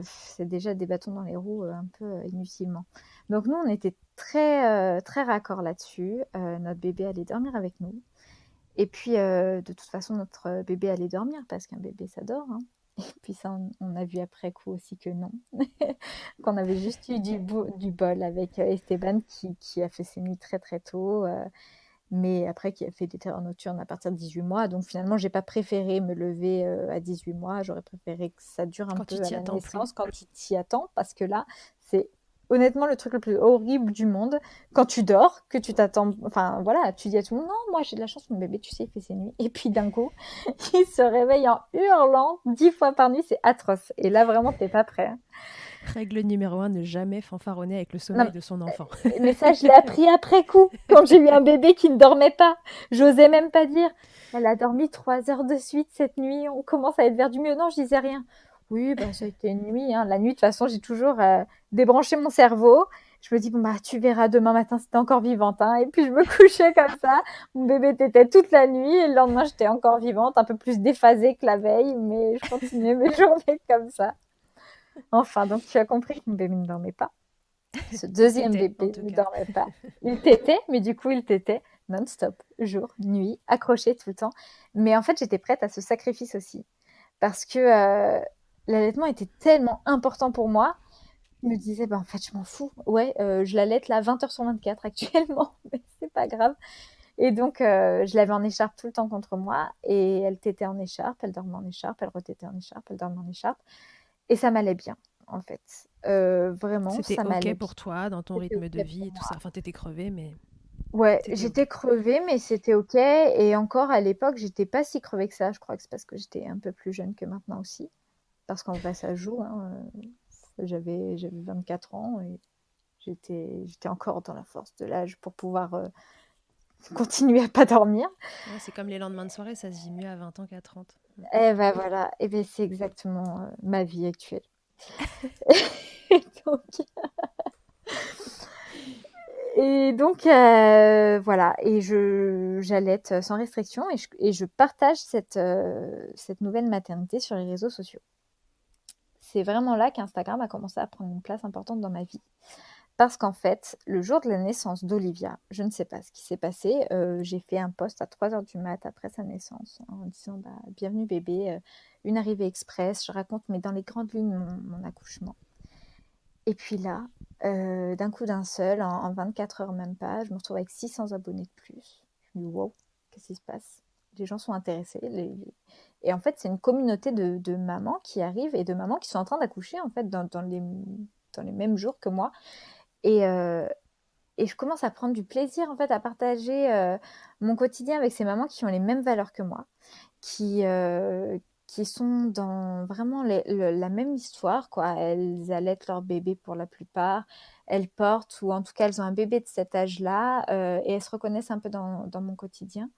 c'est déjà des bâtons dans les roues un peu inutilement. Donc nous, on était très, très raccord là-dessus. Notre bébé allait dormir avec nous. Et puis, de toute façon, notre bébé allait dormir parce qu'un bébé, ça dort, hein. Et puis ça, on a vu après coup aussi que non, qu'on avait juste eu du bol avec Esteban qui a fait ses nuits très très tôt, mais après qui a fait des terreurs nocturnes à partir de 18 mois. Donc finalement, j'ai pas préféré me lever à 18 mois. J'aurais préféré que ça dure un Quand tu peu à t'y la attends plus. naissance quand tu t'y attends, parce que là, c'est honnêtement le truc le plus horrible du monde. Quand tu dors, que tu t'attends, enfin voilà, tu dis à tout le monde, non, moi j'ai de la chance, mon bébé, tu sais, il fait ses nuits. Et puis d'un coup, il se réveille en hurlant 10 fois par nuit, c'est atroce. Et là, vraiment, t'es pas prêt, hein. Règle numéro un, ne jamais fanfaronner avec le Non, sommeil de son enfant. mais ça, je l'ai appris après coup, quand j'ai eu un bébé qui ne dormait pas. J'osais même pas dire. Elle a dormi 3 heures de suite cette nuit. On commence à être vers du mieux. Non, je disais rien. Oui, bah, ça a été une nuit, hein. La nuit, de toute façon, j'ai toujours débranché mon cerveau. Je me dis, bon, bah, tu verras demain matin si t'es encore vivante, hein. Et puis, je me couchais comme ça. Mon bébé t'était toute la nuit. Et le lendemain, j'étais encore vivante, un peu plus déphasée que la veille. Mais je continuais mes journées comme ça. Enfin, donc, tu as compris que mon bébé ne dormait pas. Ce Il deuxième t'était, en bébé tout ne cas. dormait pas. Il tétait, mais du coup, il tétait non-stop, jour, nuit, accroché tout le temps. Mais en fait, j'étais prête à ce sacrifice aussi. Parce que l'allaitement était tellement important pour moi. Je me disais, bah, en fait, je m'en fous. Ouais, je l'allaite là 20 heures sur 24 actuellement, mais c'est pas grave. Et donc, je l'avais en écharpe tout le temps contre moi. Et elle tétait en écharpe, elle dormait en écharpe, elle retétait en écharpe, elle dormait en écharpe. Et ça m'allait bien, en fait. Vraiment, C'était ça OK m'allait pour bien. toi, dans ton C'était rythme de OK vie pour et tout moi. ça. Enfin, t'étais crevée, mais Ouais, c'était OK. j'étais crevée, mais c'était OK. Et encore à l'époque, j'étais pas si crevée que ça. Je crois que c'est parce que j'étais un peu plus jeune que maintenant aussi. Parce qu'en vrai, ça joue, hein. J'avais 24 ans et j'étais encore dans la force de l'âge pour pouvoir continuer à pas dormir. Ouais, c'est comme les lendemains de soirée, ça se vit mieux à 20 ans qu'à 30. Et ben voilà, et ben c'est exactement ma vie actuelle. Donc, voilà, et j'allaite sans restriction et je partage cette nouvelle maternité sur les réseaux sociaux. C'est vraiment là qu'Instagram a commencé à prendre une place importante dans ma vie. Parce qu'en fait, le jour de la naissance d'Olivia, je ne sais pas ce qui s'est passé. J'ai fait un post à 3 heures du mat après sa naissance en disant bah, bienvenue bébé, une arrivée express. Je raconte, mais dans les grandes lignes, mon accouchement. Et puis là, d'un coup d'un seul, en 24 heures même pas, je me retrouve avec 600 abonnés de plus. Je me dis wow, qu'est-ce qui se passe? Les gens sont intéressés. Et en fait, c'est une communauté de mamans qui arrivent et de mamans qui sont en train d'accoucher en fait dans les mêmes jours que moi. Et, et je commence à prendre du plaisir en fait à partager mon quotidien avec ces mamans qui ont les mêmes valeurs que moi, qui, euh, qui sont dans vraiment la même histoire, quoi. Elles allaitent leur bébé pour la plupart, elles portent, ou en tout cas elles ont un bébé de cet âge-là, et elles se reconnaissent un peu dans mon quotidien.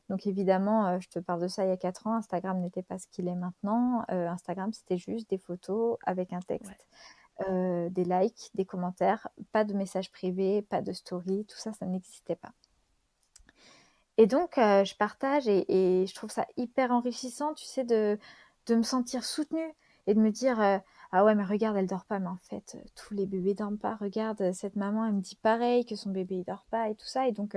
Donc évidemment, je te parle de ça il y a 4 ans, Instagram n'était pas ce qu'il est maintenant. Instagram, c'était juste des photos avec un Ouais. texte, des likes, des commentaires, pas de messages privés, pas de story, tout ça, ça n'existait pas. Et donc, je partage et je trouve ça hyper enrichissant, tu sais, de me sentir soutenue et de me dire, «Ah ouais, mais regarde, elle dort pas, mais en fait, tous les bébés dorment pas. Regarde, cette maman, elle me dit pareil, que son bébé, il dort pas et tout ça» et donc,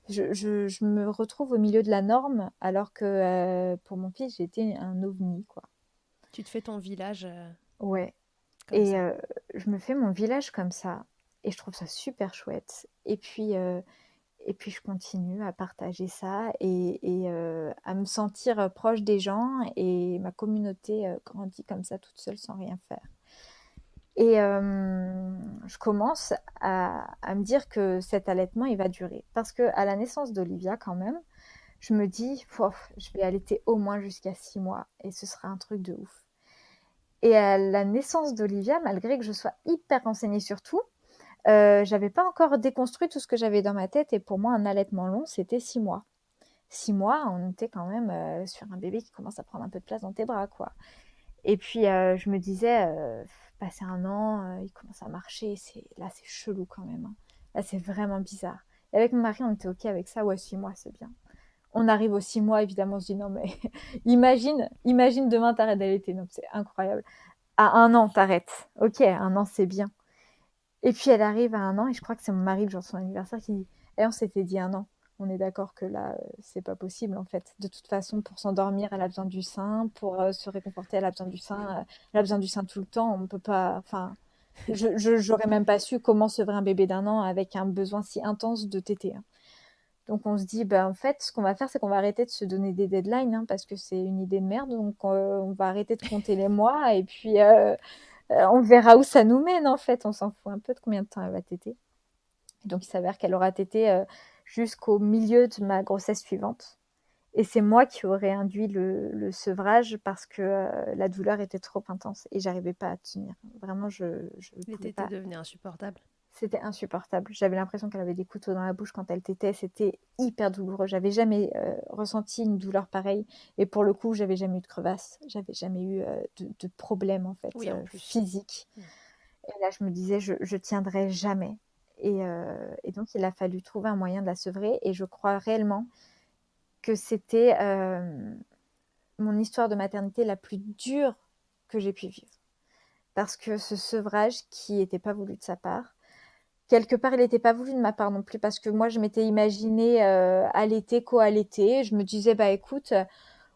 je me retrouve au milieu de la norme alors que, pour mon fils, j'étais un ovni, quoi. Tu te fais ton village Ouais. comme Et ça. je me fais mon village comme ça et je trouve ça super chouette et puis je continue à partager ça et à me sentir, proche des gens et ma communauté, grandit comme ça toute seule sans rien faire. Et je commence à me dire que cet allaitement, il va durer. Parce qu'à la naissance d'Olivia quand même, je me dis: «Pouah, je vais allaiter au moins jusqu'à 6 mois et ce sera un truc de ouf». Et à la naissance d'Olivia, malgré que je sois hyper renseignée sur tout, j'avais pas encore déconstruit tout ce que j'avais dans ma tête et pour moi, un allaitement long, c'était 6 mois. 6 mois, on était quand même, sur un bébé qui commence à prendre un peu de place dans tes bras, quoi. Et puis, je me disais, passer 1 an, il commence à marcher, c'est chelou quand même, hein. Là, c'est vraiment bizarre. Et avec mon mari, on était OK avec ça. Ouais, 6 mois, c'est bien. On arrive aux 6 mois, évidemment, on se dit: «Non mais imagine demain tu arrêtes d'allaiter». Non, c'est incroyable. À 1 an, tu arrêtes. OK, 1 an, c'est bien. Et puis elle arrive à 1 an et je crois que c'est mon mari le jour de son anniversaire qui dit: «Eh, on s'était dit 1 an. On est d'accord que là, c'est pas possible en fait. De toute façon, pour s'endormir, elle a besoin du sein, pour, se réconforter, elle a besoin du sein, elle a besoin du sein tout le temps. On peut pas enfin, j'aurais même pas su comment sevrer un bébé d'1 an avec un besoin si intense de téter, hein». Donc on se dit: «Bah, en fait, ce qu'on va faire, c'est qu'on va arrêter de se donner des deadlines, hein, parce que c'est une idée de merde. Donc, on va arrêter de compter les mois et puis, on verra où ça nous mène en fait. On s'en fout un peu de combien de temps elle va téter». Donc il s'avère qu'elle aura tété jusqu'au milieu de ma grossesse suivante. Et c'est moi qui aurais induit le sevrage parce que la douleur était trop intense et j'arrivais pas à tenir. Vraiment, je ne Les pouvais tétés pas. devenaient insupportables. C'était insupportable. J'avais l'impression qu'elle avait des couteaux dans la bouche quand elle tétait. C'était hyper douloureux. J'avais jamais ressenti une douleur pareille. Et pour le coup, j'avais jamais eu de crevasse. J'avais jamais eu de problème en fait Oui, en plus. physique. Mm. Et là, je me disais, je tiendrai jamais. Et donc, il a fallu trouver un moyen de la sevrer. Et je crois réellement que c'était mon histoire de maternité la plus dure que j'ai pu vivre. Parce que ce sevrage qui n'était pas voulu de sa part, quelque part, il n'était pas voulu de ma part non plus, parce que moi, je m'étais imaginée allaiter, co-allaiter. Je me disais, bah écoute,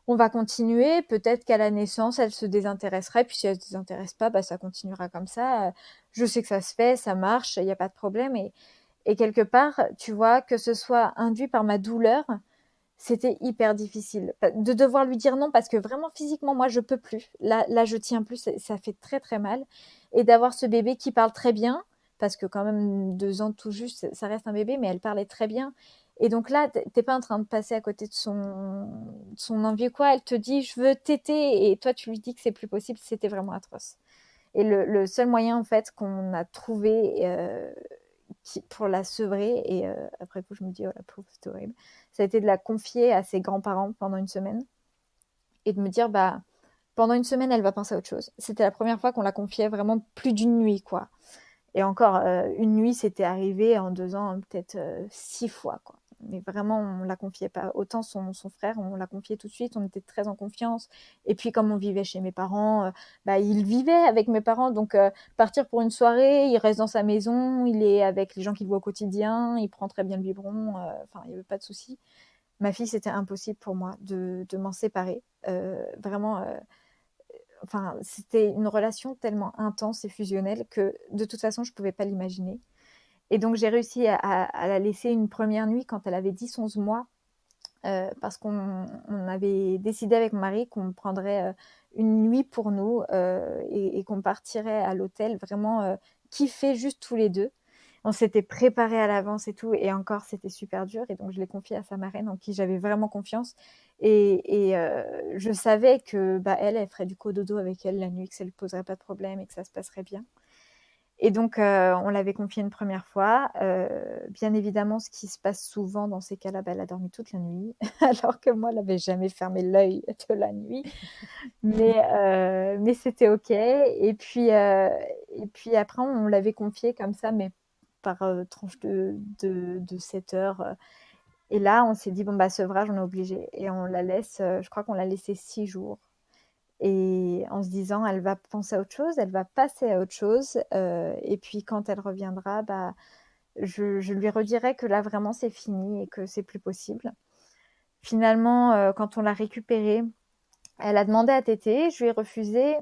on va continuer. Peut-être qu'à la naissance, elle se désintéresserait. Puis si elle se désintéresse pas, bah ça continuera comme ça. Je sais que ça se fait, ça marche, il n'y a pas de problème. Et quelque part, tu vois, que ce soit induit par ma douleur, c'était hyper difficile de devoir lui dire non parce que vraiment physiquement, moi, je peux plus. Là, je tiens plus, ça fait très très mal. Et d'avoir ce bébé qui parle très bien, parce que quand même 2 ans tout juste, ça reste un bébé, mais elle parlait très bien. Et donc là, t'es pas en train de passer à côté de son envie ou quoi. Elle te dit, je veux téter, et toi, tu lui dis que c'est plus possible. C'était vraiment atroce. Et le seul moyen, en fait, qu'on a trouvé pour la sevrer, et après coup, je me dis, oh la pauvre, c'est horrible, ça a été de la confier à ses grands-parents pendant une semaine et de me dire, bah, pendant une semaine, elle va penser à autre chose. C'était la première fois qu'on la confiait vraiment plus d'une nuit, quoi. Et encore, une nuit, c'était arrivé en 2 ans, peut-être 6 fois, quoi. Mais vraiment, on la confiait pas. Autant son frère, on l'a confié tout de suite, on était très en confiance. Et puis, comme on vivait chez mes parents, bah, il vivait avec mes parents. Donc, partir pour une soirée, il reste dans sa maison, il est avec les gens qu'il voit au quotidien, il prend très bien le biberon. Enfin, il n'y avait pas de souci. Ma fille, c'était impossible pour moi de m'en séparer. Vraiment, enfin, c'était une relation tellement intense et fusionnelle que de toute façon, je ne pouvais pas l'imaginer. Et donc, j'ai réussi à la laisser une première nuit quand elle avait 10, 11 mois, parce qu'on avait décidé avec mon mari qu'on prendrait une nuit pour nous et qu'on partirait à l'hôtel vraiment kiffer juste tous les deux. On s'était préparé à l'avance et tout, et encore, c'était super dur. Et donc, je l'ai confié à sa marraine, en qui j'avais vraiment confiance. Je savais que elle ferait du cododo avec elle la nuit, que ça lui poserait pas de problème et que ça se passerait bien. Et donc, on l'avait confiée une première fois. Bien évidemment, ce qui se passe souvent dans ces cas-là, elle a dormi toute la nuit, alors que moi, elle n'avait jamais fermé l'œil de la nuit. Mais c'était OK. Et puis après, on l'avait confiée comme ça, mais par tranche de 7 heures. Et là, on s'est dit, bon, sevrage, on est obligé. Et on la laisse, je crois qu'on l'a laissée 6 jours. Et en se disant, elle va penser à autre chose, elle va passer à autre chose. Et puis quand elle reviendra, je lui redirai que là, vraiment, c'est fini et que c'est plus possible. Finalement, quand on l'a récupérée, elle a demandé à téter, je lui ai refusé.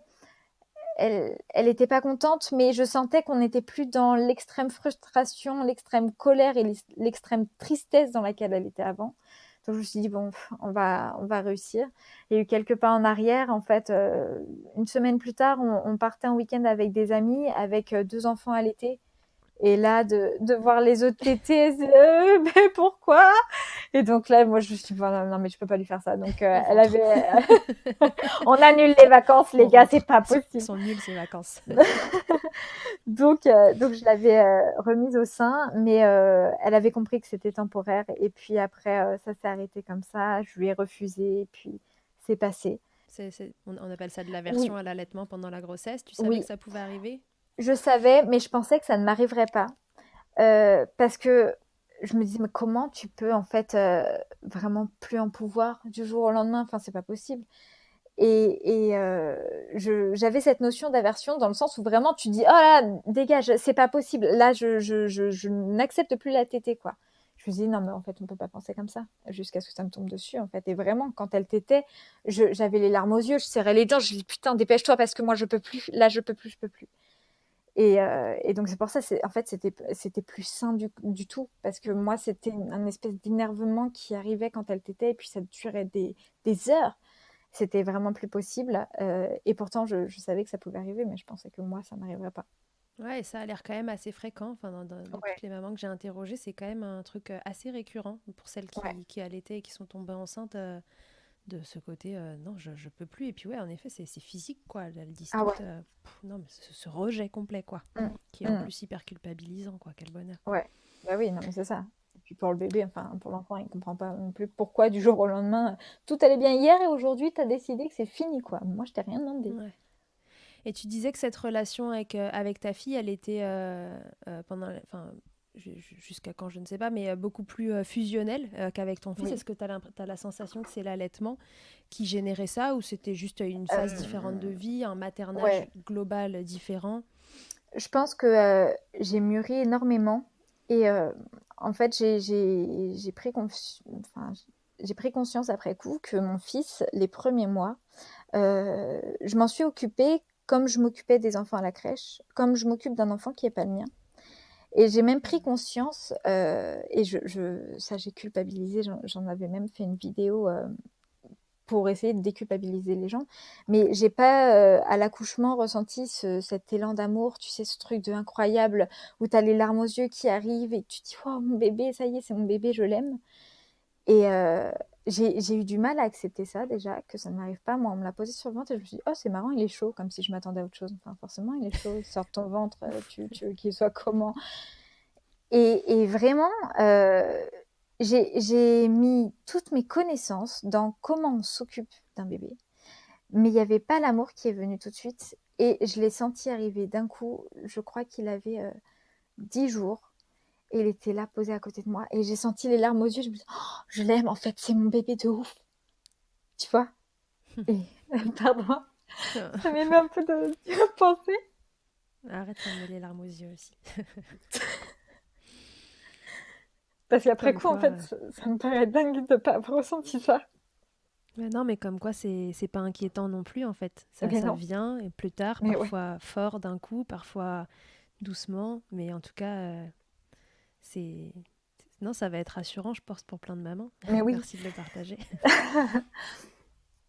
Elle était pas contente, mais je sentais qu'on n'était plus dans l'extrême frustration, l'extrême colère et l'extrême tristesse dans laquelle elle était avant. Donc je me suis dit, bon, on va réussir. Il y a eu quelques pas en arrière. En fait, une semaine plus tard, on partait en week-end avec des amis, avec 2 enfants à l'été. Et là, de voir les autres tétés, mais pourquoi? Et donc là, moi, je me suis dit, non, mais je peux pas lui faire ça. Donc, On elle rentre. avait, on annule les vacances, les On gars, c'est rentre. pas Ils possible. sont nuls ces vacances. Donc je l'avais remise au sein, mais elle avait compris que c'était temporaire. Et puis après, ça s'est arrêté comme ça. Je lui ai refusé, et puis c'est passé. On appelle ça de l'aversion Oui, à l'allaitement pendant la grossesse. Tu savais que oui, ça pouvait arriver? je savais, mais je pensais que ça ne m'arriverait pas. Parce que je me disais, mais comment tu peux en fait vraiment plus en pouvoir du jour au lendemain? Enfin, c'est pas possible. J'avais cette notion d'aversion dans le sens où vraiment tu dis, oh là, dégage, c'est pas possible. Là, je n'accepte plus la tétée, quoi. Je me dis, non, mais en fait, on peut pas penser comme ça, jusqu'à ce que ça me tombe dessus, en fait. Et vraiment, quand elle tétait, j'avais les larmes aux yeux, je serrais les dents, je dis, putain, dépêche-toi parce que moi, je peux plus. Là, je peux plus, je peux plus. Et donc, c'est pour ça, en fait, c'était plus sain du tout. Parce que moi, c'était un espèce d'énervement qui arrivait quand elle tétait, et puis ça durait des heures. C'était vraiment plus possible. Et pourtant, je savais que ça pouvait arriver, mais je pensais que moi, ça n'arriverait pas. Ouais, et ça a l'air quand même assez fréquent. Enfin, dans toutes Ouais, les mamans que j'ai interrogées, c'est quand même un truc assez récurrent pour celles ouais, qui allaitaient et qui sont tombées enceintes de ce côté. Non, je peux plus. Et puis ouais, en effet, c'est physique quoi. Elles disent ah ouais. toutes. Non, mais ce rejet complet quoi, Mm, qui est en mm, plus hyper culpabilisant quoi. Quel bonheur. ouais. Bah oui, non, mais c'est ça. Et puis pour le bébé, enfin, pour l'enfant, il comprend pas non plus pourquoi du jour au lendemain, tout allait bien hier et aujourd'hui, t'as décidé que c'est fini, quoi. Moi, je t'ai rien demandé. Ouais. Et tu disais que cette relation avec ta fille, elle était enfin, jusqu'à quand, je ne sais pas, mais beaucoup plus fusionnelle qu'avec ton fils. Oui. Est-ce que tu as la sensation que c'est l'allaitement qui générait ça ou c'était juste une phase différente de Euh, vie, un maternage ouais. global différent? Je pense que j'ai mûri énormément et en fait, j'ai pris, enfin, j'ai pris conscience après coup que mon fils, les premiers mois, je m'en suis occupée comme je m'occupais des enfants à la crèche, comme je m'occupe d'un enfant qui n'est pas le mien. Et j'ai même pris conscience, et ça j'ai culpabilisé, j'en avais même fait une vidéo pour essayer de déculpabiliser les gens. Mais j'ai pas, à l'accouchement, ressenti cet élan d'amour, tu sais, ce truc de incroyable où tu as les larmes aux yeux qui arrivent et tu te dis, oh, mon bébé, ça y est, c'est mon bébé, je l'aime. Et j'ai eu du mal à accepter ça déjà, que ça ne m'arrive pas. Moi, on me l'a posé sur le ventre et je me suis dit, oh, c'est marrant, il est chaud, comme si je m'attendais à autre chose. Enfin, forcément, il est chaud, il sort de ton ventre, tu veux qu'il soit comment? Et vraiment, j'ai mis toutes mes connaissances dans comment on s'occupe d'un bébé, mais il n'y avait pas l'amour qui est venu tout de suite. Et je l'ai senti arriver d'un coup. Je crois qu'il avait 10 jours. Et il était là, posé à côté de moi. Et j'ai senti les larmes aux yeux. Je me suis dit, oh, je l'aime, en fait, c'est mon bébé de ouf. Tu vois? Et, pardon, ça m'émeut un peu de penser. Arrête, ça me met les larmes aux yeux aussi. Parce qu'après Comme coup, en quoi. fait, ça me paraît dingue de ne pas avoir ressenti ça. Mais non, mais comme quoi, c'est pas inquiétant non plus en fait. Mais Ça non, vient et plus tard, mais ouais, parfois fort d'un coup, parfois doucement, mais en tout cas, c'est non, ça va être rassurant, je pense, pour plein de mamans. mais oui. Merci de le partager.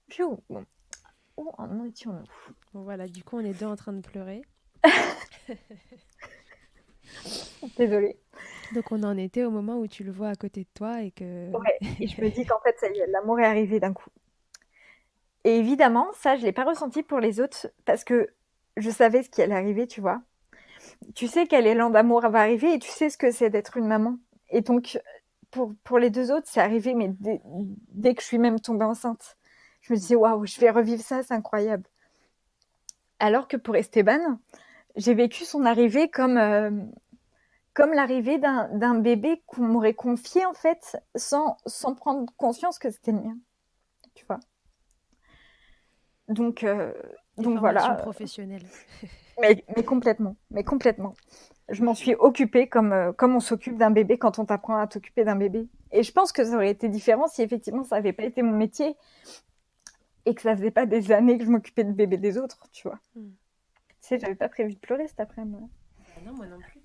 Pfiou, bon. Où en étions-nous? Bon voilà, du coup, on est deux en train de pleurer. Désolée. Donc on en était au moment où tu le vois à côté de toi et que Ouais, et je me dis qu'en fait, ça y est, l'amour est arrivé d'un coup. Et évidemment, ça, je l'ai pas ressenti pour les autres parce que je savais ce qui allait arriver, tu vois. Tu sais quel élan d'amour va arriver et tu sais ce que c'est d'être une maman. Et donc, pour les 2 autres, c'est arrivé, mais dès que je suis même tombée enceinte. Je me disais: «Waouh, je vais revivre ça, c'est incroyable». Alors que pour Esteban, j'ai vécu son arrivée comme l'arrivée d'un bébé qu'on m'aurait confié, en fait, sans prendre conscience que c'était le mien, tu vois? Donc heu, des donc formations voilà, professionnelles. mais complètement, mais complètement. Je m'en suis occupée comme on s'occupe d'un bébé quand on t'apprend à t'occuper d'un bébé. Et je pense que ça aurait été différent si effectivement ça avait pas été mon métier et que ça faisait pas des années que je m'occupais de bébés des autres, tu vois. Hmm. Tu sais, j'avais pas prévu de pleurer cet après-midi. Bah non, moi non plus.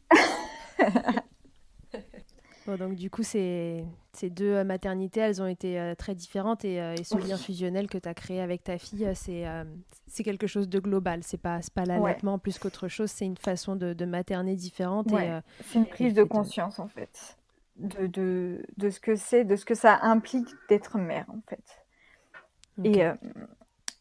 Bon, donc du coup, ces deux maternités, elles ont été très différentes et ce lien Oui, fusionnel que tu as créé avec ta fille, c'est quelque chose de global. C'est pas ouais, l'allaitement plus qu'autre chose, c'est une façon de materner différente ouais. C'est une et le prise de fait de... conscience en fait de ce que c'est, de ce que ça implique d'être mère en fait. Ok. Et, euh,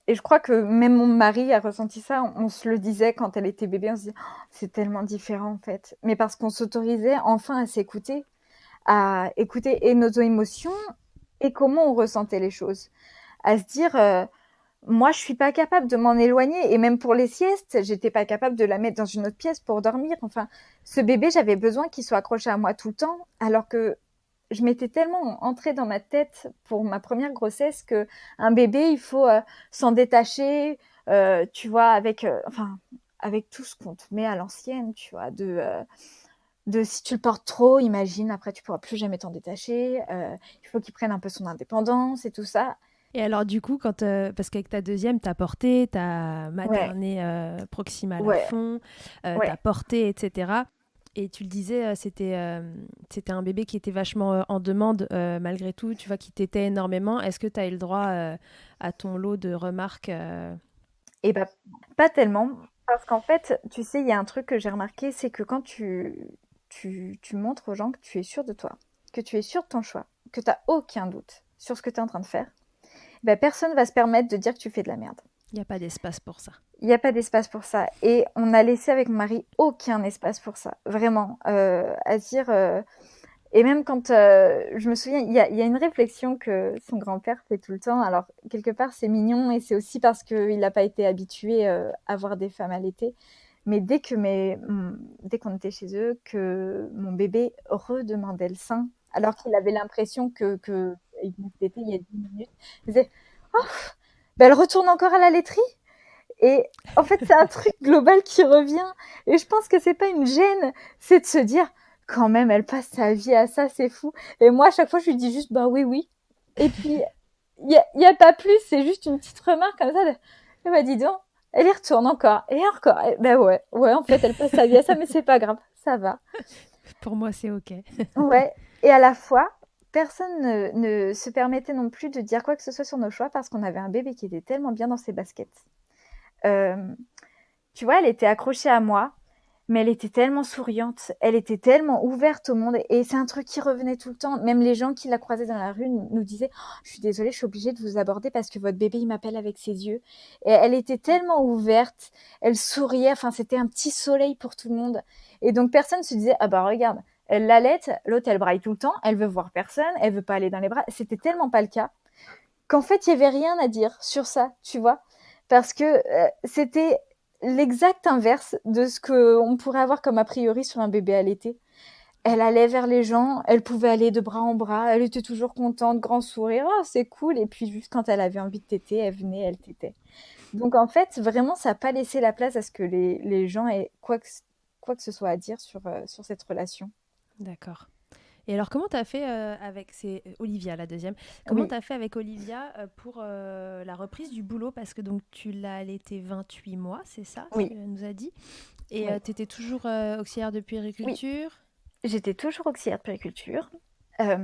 et je crois que même mon mari a ressenti ça. On se le disait quand elle était bébé, on se disait: «Oh, c'est tellement différent en fait». Mais parce qu'on s'autorisait enfin à s'écouter, à écouter et nos émotions et comment on ressentait les choses. À se dire, moi, je suis pas capable de m'en éloigner et même pour les siestes, j'étais pas capable de la mettre dans une autre pièce pour dormir. Enfin, ce bébé, j'avais besoin qu'il soit accroché à moi tout le temps, alors que je m'étais tellement entrée dans ma tête pour ma première grossesse que un bébé, il faut s'en détacher, tu vois, avec tout ce qu'on te met à l'ancienne, tu vois, de si tu le portes trop, imagine, après tu pourras plus jamais t'en détacher. Il faut qu'il prenne un peu son indépendance et tout ça. Et alors du coup, parce qu'avec ta deuxième, t'as porté, t'as Ouais, materné proximal à ouais, fond, t'as ouais. porté, etc. Et tu le disais, c'était un bébé qui était vachement en demande malgré tout, tu vois, qui t'était énormément. Est-ce que tu as eu le droit à ton lot de remarques Et bah, pas tellement, parce qu'en fait, tu sais, il y a un truc que j'ai remarqué, c'est que quand tu montres aux gens que tu es sûr de toi, que tu es sûr de ton choix, que tu as aucun doute sur ce que tu es en train de faire, bah, personne va se permettre de dire que tu fais de la merde. Il n'y a pas d'espace pour ça. Il y a pas d'espace pour ça et on a laissé avec mon mari aucun espace pour ça, vraiment, à se dire, et même quand, je me souviens, il y a une réflexion que son grand-père fait tout le temps. Alors quelque part, c'est mignon et c'est aussi parce qu'il n'a pas été habitué, à voir des femmes allaitées. Mais dès qu'on était chez eux, que mon bébé redemandait le sein, alors qu'il avait l'impression qu'il venait de téter il y a 10 minutes, il disait: «Oh, bah, elle retourne encore à la laiterie?» Et en fait, c'est un truc global qui revient. Et je pense que c'est pas une gêne, c'est de se dire, quand même, elle passe sa vie à ça, c'est fou. Et moi, à chaque fois, je lui dis juste, bah oui, oui. Et puis, y a pas plus, c'est juste une petite remarque comme ça de, eh bah dis donc, elle y retourne encore, et encore. Et ben ouais, ouais, en fait, elle passe sa vie à ça, mais c'est pas grave, ça va. Pour moi, c'est OK. Ouais. Et à la fois, personne ne se permettait non plus de dire quoi que ce soit sur nos choix parce qu'on avait un bébé qui était tellement bien dans ses baskets. Euh, Tu vois, elle était accrochée à moi, mais elle était tellement souriante, elle était tellement ouverte au monde et c'est un truc qui revenait tout le temps. Même les gens qui la croisaient dans la rue nous disaient: «Oh, je suis désolée, je suis obligée de vous aborder parce que votre bébé, il m'appelle avec ses yeux». Et elle était tellement ouverte, elle souriait, enfin, c'était un petit soleil pour tout le monde. Et donc personne se disait: «Ah bah regarde, elle l'allaite, l'autre elle braille tout le temps, elle veut voir personne, elle veut pas aller dans les bras». C'était tellement pas le cas qu'en fait, il y avait rien à dire sur ça, tu vois? Parce que c'était l'exact inverse de ce qu'on pourrait avoir comme a priori sur un bébé allaité. Elle allait vers les gens, elle pouvait aller de bras en bras, elle était toujours contente, grand sourire, oh, c'est cool. Et puis juste quand elle avait envie de téter, elle venait, elle tétait. Donc en fait, vraiment, ça n'a pas laissé la place à ce que les gens aient quoi que ce soit à dire sur cette relation. D'accord. Et alors, comment tu as fait avec c'est Olivia, la deuxième. Comment Oui, tu as fait avec Olivia pour la reprise du boulot? Parce que donc tu l'as allaitée 28 mois, c'est ça, tu oui, nous as dit. Et oui, tu étais toujours auxiliaire de oui. puériculture? J'étais toujours auxiliaire de périculture. Euh,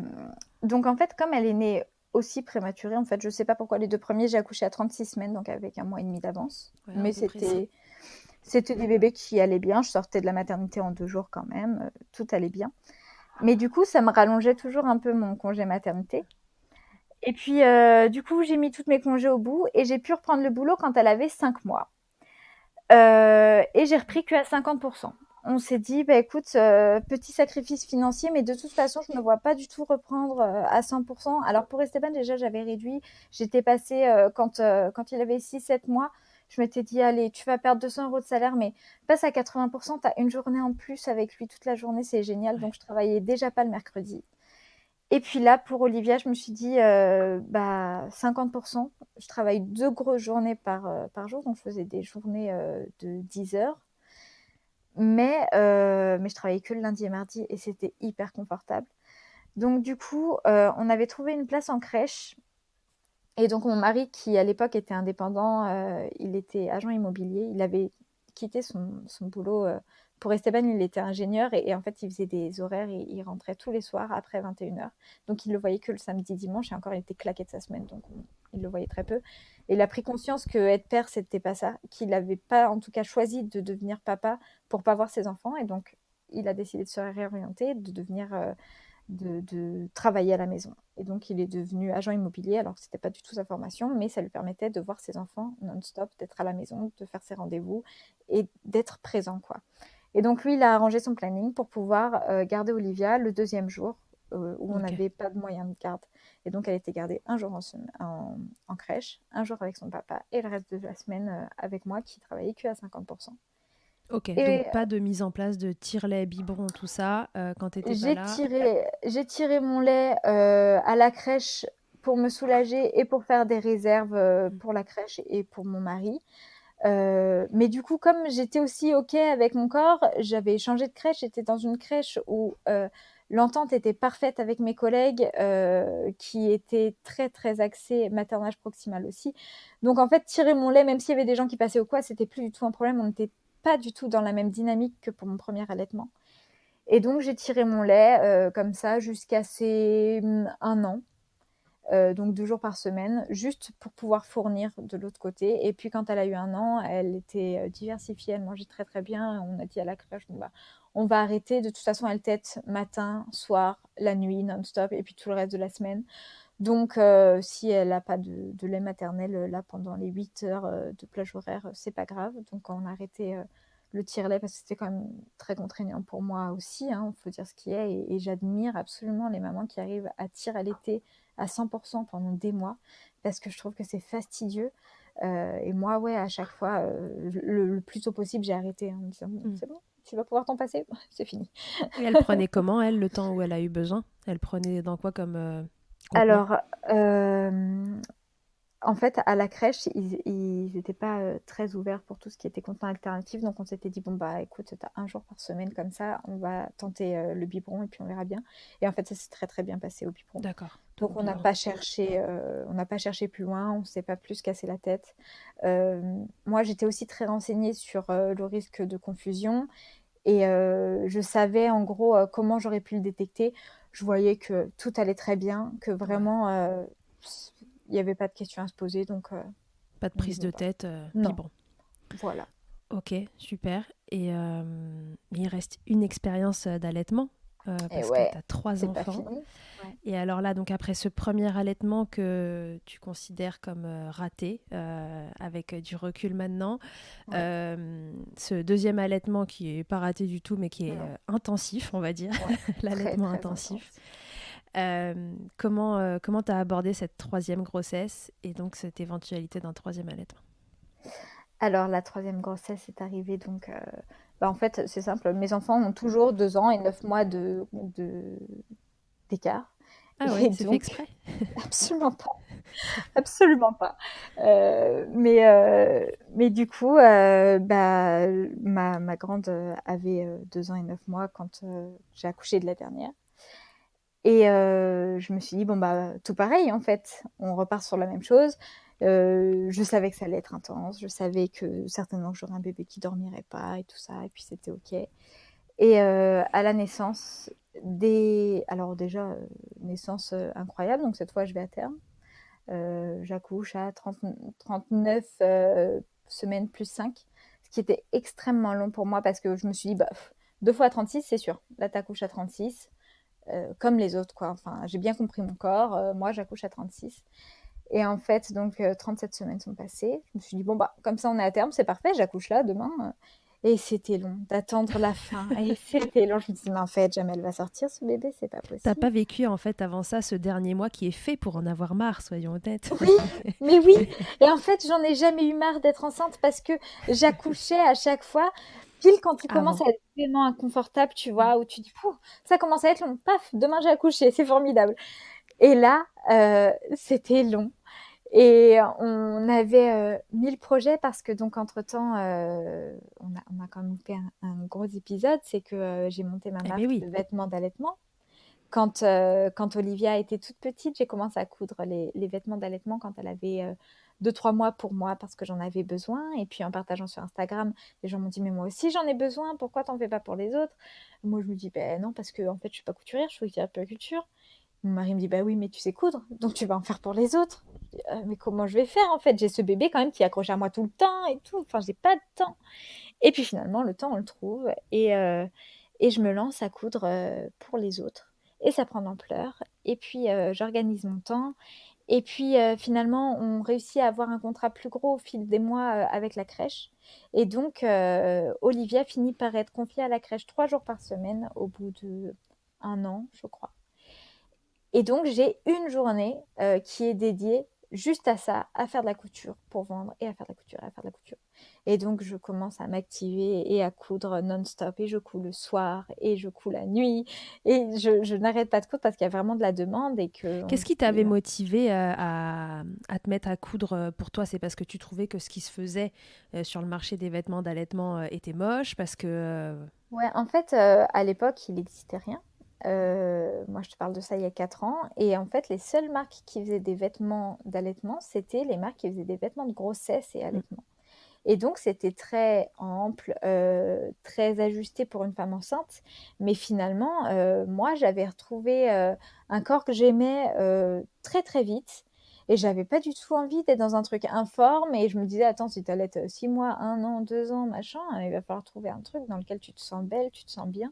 donc en fait, comme elle est née aussi prématurée, en fait, je sais pas pourquoi les deux premiers, j'ai accouché à 36 semaines, donc avec un mois et demi d'avance. Ouais, un Mais peu précis. C'était des bébés qui allaient bien. Je sortais de la maternité en 2 jours quand même, tout allait bien. Mais du coup, ça me rallongeait toujours un peu mon congé maternité. Et puis, du coup, j'ai mis tous mes congés au bout et j'ai pu reprendre le boulot quand elle avait 5 mois. Et j'ai repris qu'à 50%. On s'est dit, bah écoute, petit sacrifice financier, mais de toute façon, je ne me vois pas du tout reprendre à 100%. Alors pour Esteban, déjà, j'avais réduit. J'étais passée, quand il avait 6, 7 mois, je m'étais dit, allez, tu vas perdre 200 € de salaire, mais passe à 80%, tu as une journée en plus avec lui toute la journée, c'est génial. Ouais. Donc je travaillais déjà pas le mercredi. Et puis là, pour Olivia, je me suis dit, bah 50%. Je travaille 2 grosses journées par jour, donc je faisais des journées de 10 heures. Mais je travaillais que le lundi et mardi et c'était hyper confortable. Donc du coup, on avait trouvé une place en crèche. Et donc mon mari, qui à l'époque était indépendant, il était agent immobilier. Il avait quitté son boulot. Pour Esteban, il était ingénieur et en fait, il faisait des horaires et il rentrait tous les soirs après 21 h. Donc il le voyait que le samedi, dimanche et encore, il était claqué de sa semaine. Donc il le voyait très peu. Et il a pris conscience que être père, c'était pas ça, qu'il n'avait pas en tout cas choisi de devenir papa pour pas voir ses enfants. Et donc il a décidé de se réorienter, de devenir de travailler à la maison. Et donc, il est devenu agent immobilier, alors que ce n'était pas du tout sa formation, mais ça lui permettait de voir ses enfants non-stop, d'être à la maison, de faire ses rendez-vous et d'être présent, quoi. Et donc, lui, il a arrangé son planning pour pouvoir garder Olivia le deuxième jour où on Ok. n'avait pas de moyen de garde. Et donc, elle était gardée un jour en crèche, un jour avec son papa et le reste de la semaine avec moi qui travaillait que à 50%. Ok, donc Et pas de mise en place de tire-lait, biberon, tout ça quand t'étais pas là. j'ai tiré mon lait à la crèche pour me soulager et pour faire des réserves Mm. pour la crèche et pour mon mari. Mais du coup, comme j'étais aussi OK avec mon corps, j'avais changé de crèche. J'étais dans une crèche où l'entente était parfaite avec mes collègues qui étaient très, très axés maternage proximal aussi. Donc en fait, tirer mon lait, même s'il y avait des gens qui passaient ou quoi, c'était plus du tout un problème. On n'était pas du tout dans la même dynamique que pour mon premier allaitement. Et donc, j'ai tiré mon lait comme ça jusqu'à ses 1 an, donc 2 jours par semaine, juste pour pouvoir fournir de l'autre côté. Et puis, quand elle a eu 1 an, elle était diversifiée, elle mangeait très très bien. On a dit à la crèche, bon, bah, on va arrêter. De toute façon, elle tète matin, soir, la nuit, non-stop, et puis tout le reste de la semaine. Donc, si elle n'a pas de lait maternel là pendant les 8 heures de plage horaire, c'est pas grave. Donc, on a arrêté le tire-lait parce que c'était quand même très contraignant pour moi aussi. Hein, faut dire ce qui est. Et j'admire absolument les mamans qui arrivent à tirer à l'été à 100% pendant des mois parce que je trouve que c'est fastidieux. Et moi, ouais, à chaque fois, le plus tôt possible, j'ai arrêté en me disant Mm. c'est bon, tu vas pouvoir t'en passer, c'est fini. Et elle prenait comment, elle, le temps où elle a eu besoin? Elle prenait dans quoi comme contenant? Alors, en fait, à la crèche, ils étaient pas très ouverts pour tout ce qui était contenant alternatif. Donc, on s'était dit, bon, bah, écoute, tu as un jour par semaine comme ça, on va tenter le biberon et puis on verra bien. Et en fait, ça s'est très, très bien passé au biberon. D'accord, Donc, donc biberon. on n'a pas cherché plus loin, on ne s'est pas plus cassé la tête. Moi, j'étais aussi très renseignée sur le risque de confusion et je savais en gros comment j'aurais pu le détecter. Je voyais que tout allait très bien, que Ouais. vraiment il n'y avait pas de questions à se poser. Donc, Pas de on dit prise bon, de bah, tête, non, biberon. voilà. Ok, super. Et il reste une expérience d'allaitement Et parce que ouais, tu as trois c'est pas enfants. fini. Ouais. Et alors là, donc après ce premier allaitement que tu considères comme raté, avec du recul maintenant, Ouais. ce deuxième allaitement qui est pas raté du tout, mais qui est Non, intensif, on va dire, ouais. Très, l'allaitement très intensif. intense. Comment t'as abordé cette troisième grossesse et donc cette éventualité d'un troisième allaitement? Alors, la troisième grossesse est arrivée, donc, bah, en fait, c'est simple. Mes enfants ont toujours 2 ans et 9 mois d'écart. Ah ouais, Et c'est fait donc, exprès? absolument pas. Absolument pas. Mais du coup, bah, ma grande avait 2 ans et 9 mois quand j'ai accouché de la dernière. Et je me suis dit, bon, bah, tout pareil, en fait, on repart sur la même chose. Je savais que ça allait être intense, je savais que certainement j'aurais un bébé qui dormirait pas et tout ça, et puis c'était OK. Et à la naissance, alors déjà, naissance incroyable, donc cette fois je vais à terme. J'accouche à 39 semaines plus 5, ce ce qui était extrêmement long pour moi parce que je me suis dit, bah, 2 fois à 36, c'est sûr. Là, tu accouches à 36, comme les autres, quoi. Enfin, j'ai bien compris mon corps. Moi, j'accouche à 36. Et en fait, donc, 37 semaines sont passées. Je me suis dit, bon, bah, comme ça, on est à terme, c'est parfait, j'accouche là demain. Et c'était long d'attendre la fin. Et c'était long. Je me suis dit, mais en fait, jamais elle va sortir, ce bébé, c'est pas T'as possible. pas vécu en fait avant ça ce dernier mois qui est fait pour en avoir marre, soyons honnêtes. Oui, mais oui. Et en fait, j'en ai jamais eu marre d'être enceinte parce que j'accouchais à chaque fois, pile quand tu commences Avant. à être vraiment inconfortable, tu vois, où tu dis, Pouh, ça commence à être long. Paf, demain j'ai accouché, c'est formidable. Et là, c'était long. Et on avait 1000 projets parce que donc entre-temps, on a quand même fait un gros épisode, c'est que j'ai monté ma Eh mais marque oui. de vêtements d'allaitement. Quand Olivia était toute petite, j'ai commencé à coudre les vêtements d'allaitement quand elle avait 2-3 mois pour moi parce que j'en avais besoin. Et puis en partageant sur Instagram, les gens m'ont dit mais moi aussi j'en ai besoin, pourquoi t'en fais pas pour les autres? Moi je me dis ben non parce que en fait je suis pas couturière, je suis ouvrière de puériculture. Mon mari me dit bah oui mais tu sais coudre, donc tu vas en faire pour les autres. Je dis, mais comment je vais faire en fait? J'ai ce bébé quand même qui est accroché à moi tout le temps et tout, enfin j'ai pas de temps. Et puis finalement le temps on le trouve et je me lance à coudre pour les autres. Et ça prend de l'ampleur. Et puis j'organise mon temps. Et puis finalement, on réussit à avoir un contrat plus gros au fil des mois avec la crèche. Et donc, Olivia finit par être confiée à la crèche 3 jours par semaine au bout de 1 an, je crois. Et donc, j'ai une journée qui est dédiée juste à ça, à faire de la couture pour vendre et à faire de la couture et à faire de la couture. Et donc, je commence à m'activer et à coudre non-stop. Et je couds le soir et je couds la nuit. Et je n'arrête pas de coudre parce qu'il y a vraiment de la demande et qu'on Qu'est-ce qui dit t'avait motivé à te mettre à coudre pour toi? C'est parce que tu trouvais que ce qui se faisait sur le marché des vêtements d'allaitement était moche, parce que Ouais, en fait, à l'époque, il n'existait rien. Moi, je te parle de ça il y a 4 ans. Et en fait, les seules marques qui faisaient des vêtements d'allaitement, c'était les marques qui faisaient des vêtements de grossesse et mm, allaitement. Et donc, c'était très ample, très ajusté pour une femme enceinte. Mais finalement, moi, j'avais retrouvé un corps que j'aimais très, très vite. Et j'avais pas du tout envie d'être dans un truc informe. Et je me disais, attends, si tu allaites 6 mois, 1 an, 2 ans, machin, il va falloir trouver un truc dans lequel tu te sens belle, tu te sens bien.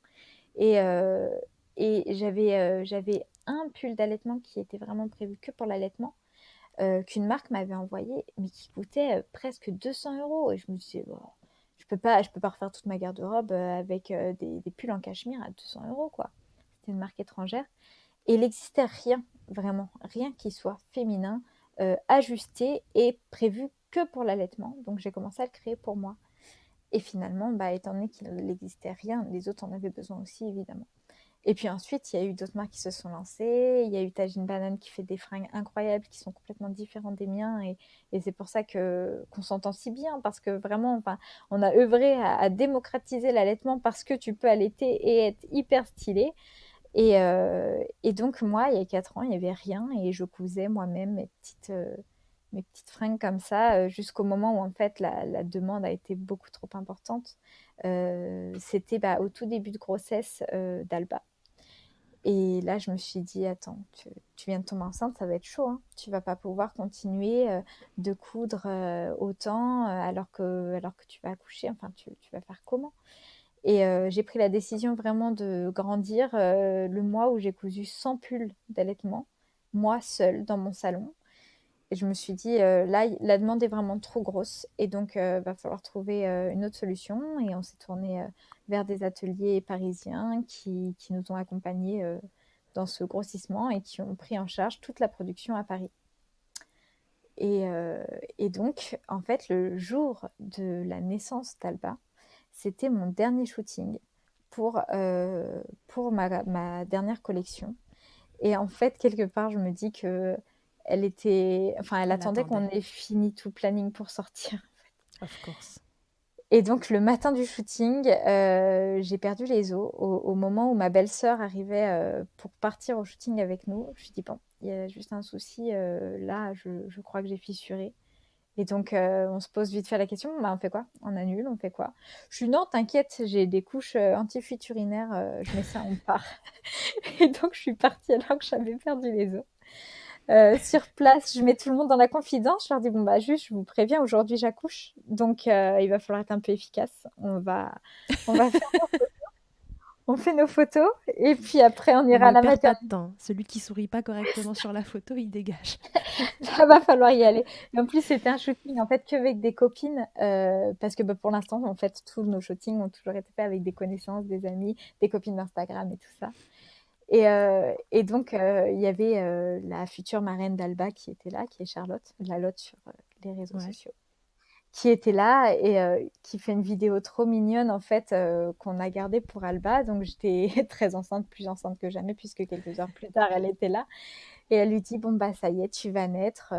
Et, euh, et j'avais un pull d'allaitement qui était vraiment prévu que pour l'allaitement qu'une marque m'avait envoyé, mais qui coûtait presque 200 euros. Et je me disais, bon, je peux pas refaire toute ma garde-robe avec des pulls en cachemire à 200 euros, quoi. C'était une marque étrangère. Et il n'existait rien, vraiment, rien qui soit féminin, ajusté et prévu que pour l'allaitement. Donc j'ai commencé à le créer pour moi. Et finalement, bah, étant donné qu'il n'existait rien, les autres en avaient besoin aussi, évidemment. Et puis ensuite, il y a eu d'autres marques qui se sont lancées. Il y a eu Tajine Banane qui fait des fringues incroyables qui sont complètement différentes des miens. Et c'est pour ça qu'on s'entend si bien parce que vraiment, enfin, on a œuvré à démocratiser l'allaitement parce que tu peux allaiter et être hyper stylé. Et donc, moi, il y a 4 ans, il n'y avait rien et je cousais moi-même mes petites fringues comme ça jusqu'au moment où en fait la demande a été beaucoup trop importante. C'était bah, au tout début de grossesse d'Alba. Et là, je me suis dit, attends, tu viens de tomber enceinte, ça va être chaud, hein. Tu vas pas pouvoir continuer de coudre autant alors que tu vas accoucher. Enfin, tu vas faire comment? Et j'ai pris la décision vraiment de grandir le mois où j'ai cousu 100 pulls d'allaitement, moi seule, dans mon salon. Et je me suis dit, là, la demande est vraiment trop grosse. Et donc, va falloir trouver une autre solution. Et on s'est tourné vers des ateliers parisiens qui nous ont accompagnés dans ce grossissement et qui ont pris en charge toute la production à Paris. Et, euh, et donc, en fait, le jour de la naissance d'Alba, c'était mon dernier shooting pour ma dernière collection. Et en fait, quelque part, je me dis que elle elle attendait qu'on attendait, ait fini tout le planning pour sortir. of course. Et donc, le matin du shooting, j'ai perdu les os au moment où ma belle-sœur arrivait pour partir au shooting avec nous. Je me suis dit, bon, il y a juste un souci. Là, je crois que j'ai fissuré. Et donc, on se pose vite fait la question, bah, on fait quoi? On annule, on fait quoi? Je suis non, t'inquiète, j'ai des couches anti-futurinaires, je mets ça, on part. Et donc, je suis partie alors que j'avais perdu les os. Sur place, je mets tout le monde dans la confidence. Je leur dis, bon, bah, juste, je vous préviens, aujourd'hui, j'accouche. Donc, il va falloir être un peu efficace. On va faire, on fait nos photos. Et puis après, on On ira à ne la perd pas de maternité. temps. Celui qui sourit pas correctement sur la photo, il dégage. Il va falloir y aller. Et en plus, c'était un shooting, en fait, qu'avec des copines. Parce que, bah, pour l'instant, en fait, tous nos shootings ont toujours été faits avec des connaissances, des amis, des copines d'Instagram et tout ça. Et donc, il y avait la future marraine d'Alba qui était là, qui est Charlotte, la Lotte sur les réseaux Ouais. sociaux, qui était là et qui fait une vidéo trop mignonne, en fait, qu'on a gardée pour Alba. Donc, j'étais très enceinte, plus enceinte que jamais, puisque quelques heures plus tard, elle était là. Et elle lui dit, bon, bah, ça y est, tu vas naître.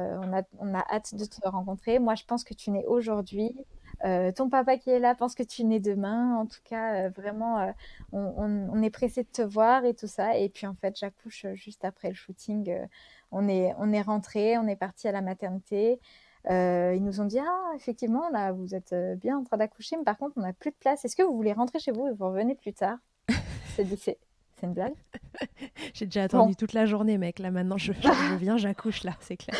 On a hâte de te rencontrer. Moi, je pense que tu nais aujourd'hui. Ton papa qui est là pense que tu nais demain. En tout cas, vraiment, on est pressé de te voir et tout ça. Et puis, en fait, j'accouche juste après le shooting. On est rentrés, on est parti à la maternité. Ils nous ont dit, ah, effectivement, là, vous êtes bien en train d'accoucher, mais par contre, on n'a plus de place. Est-ce que vous voulez rentrer chez vous et vous revenez plus tard? C'est dit, c'est une blague? J'ai déjà Bon, attendu toute la journée, mec. Là, maintenant, je viens, j'accouche, là, c'est clair.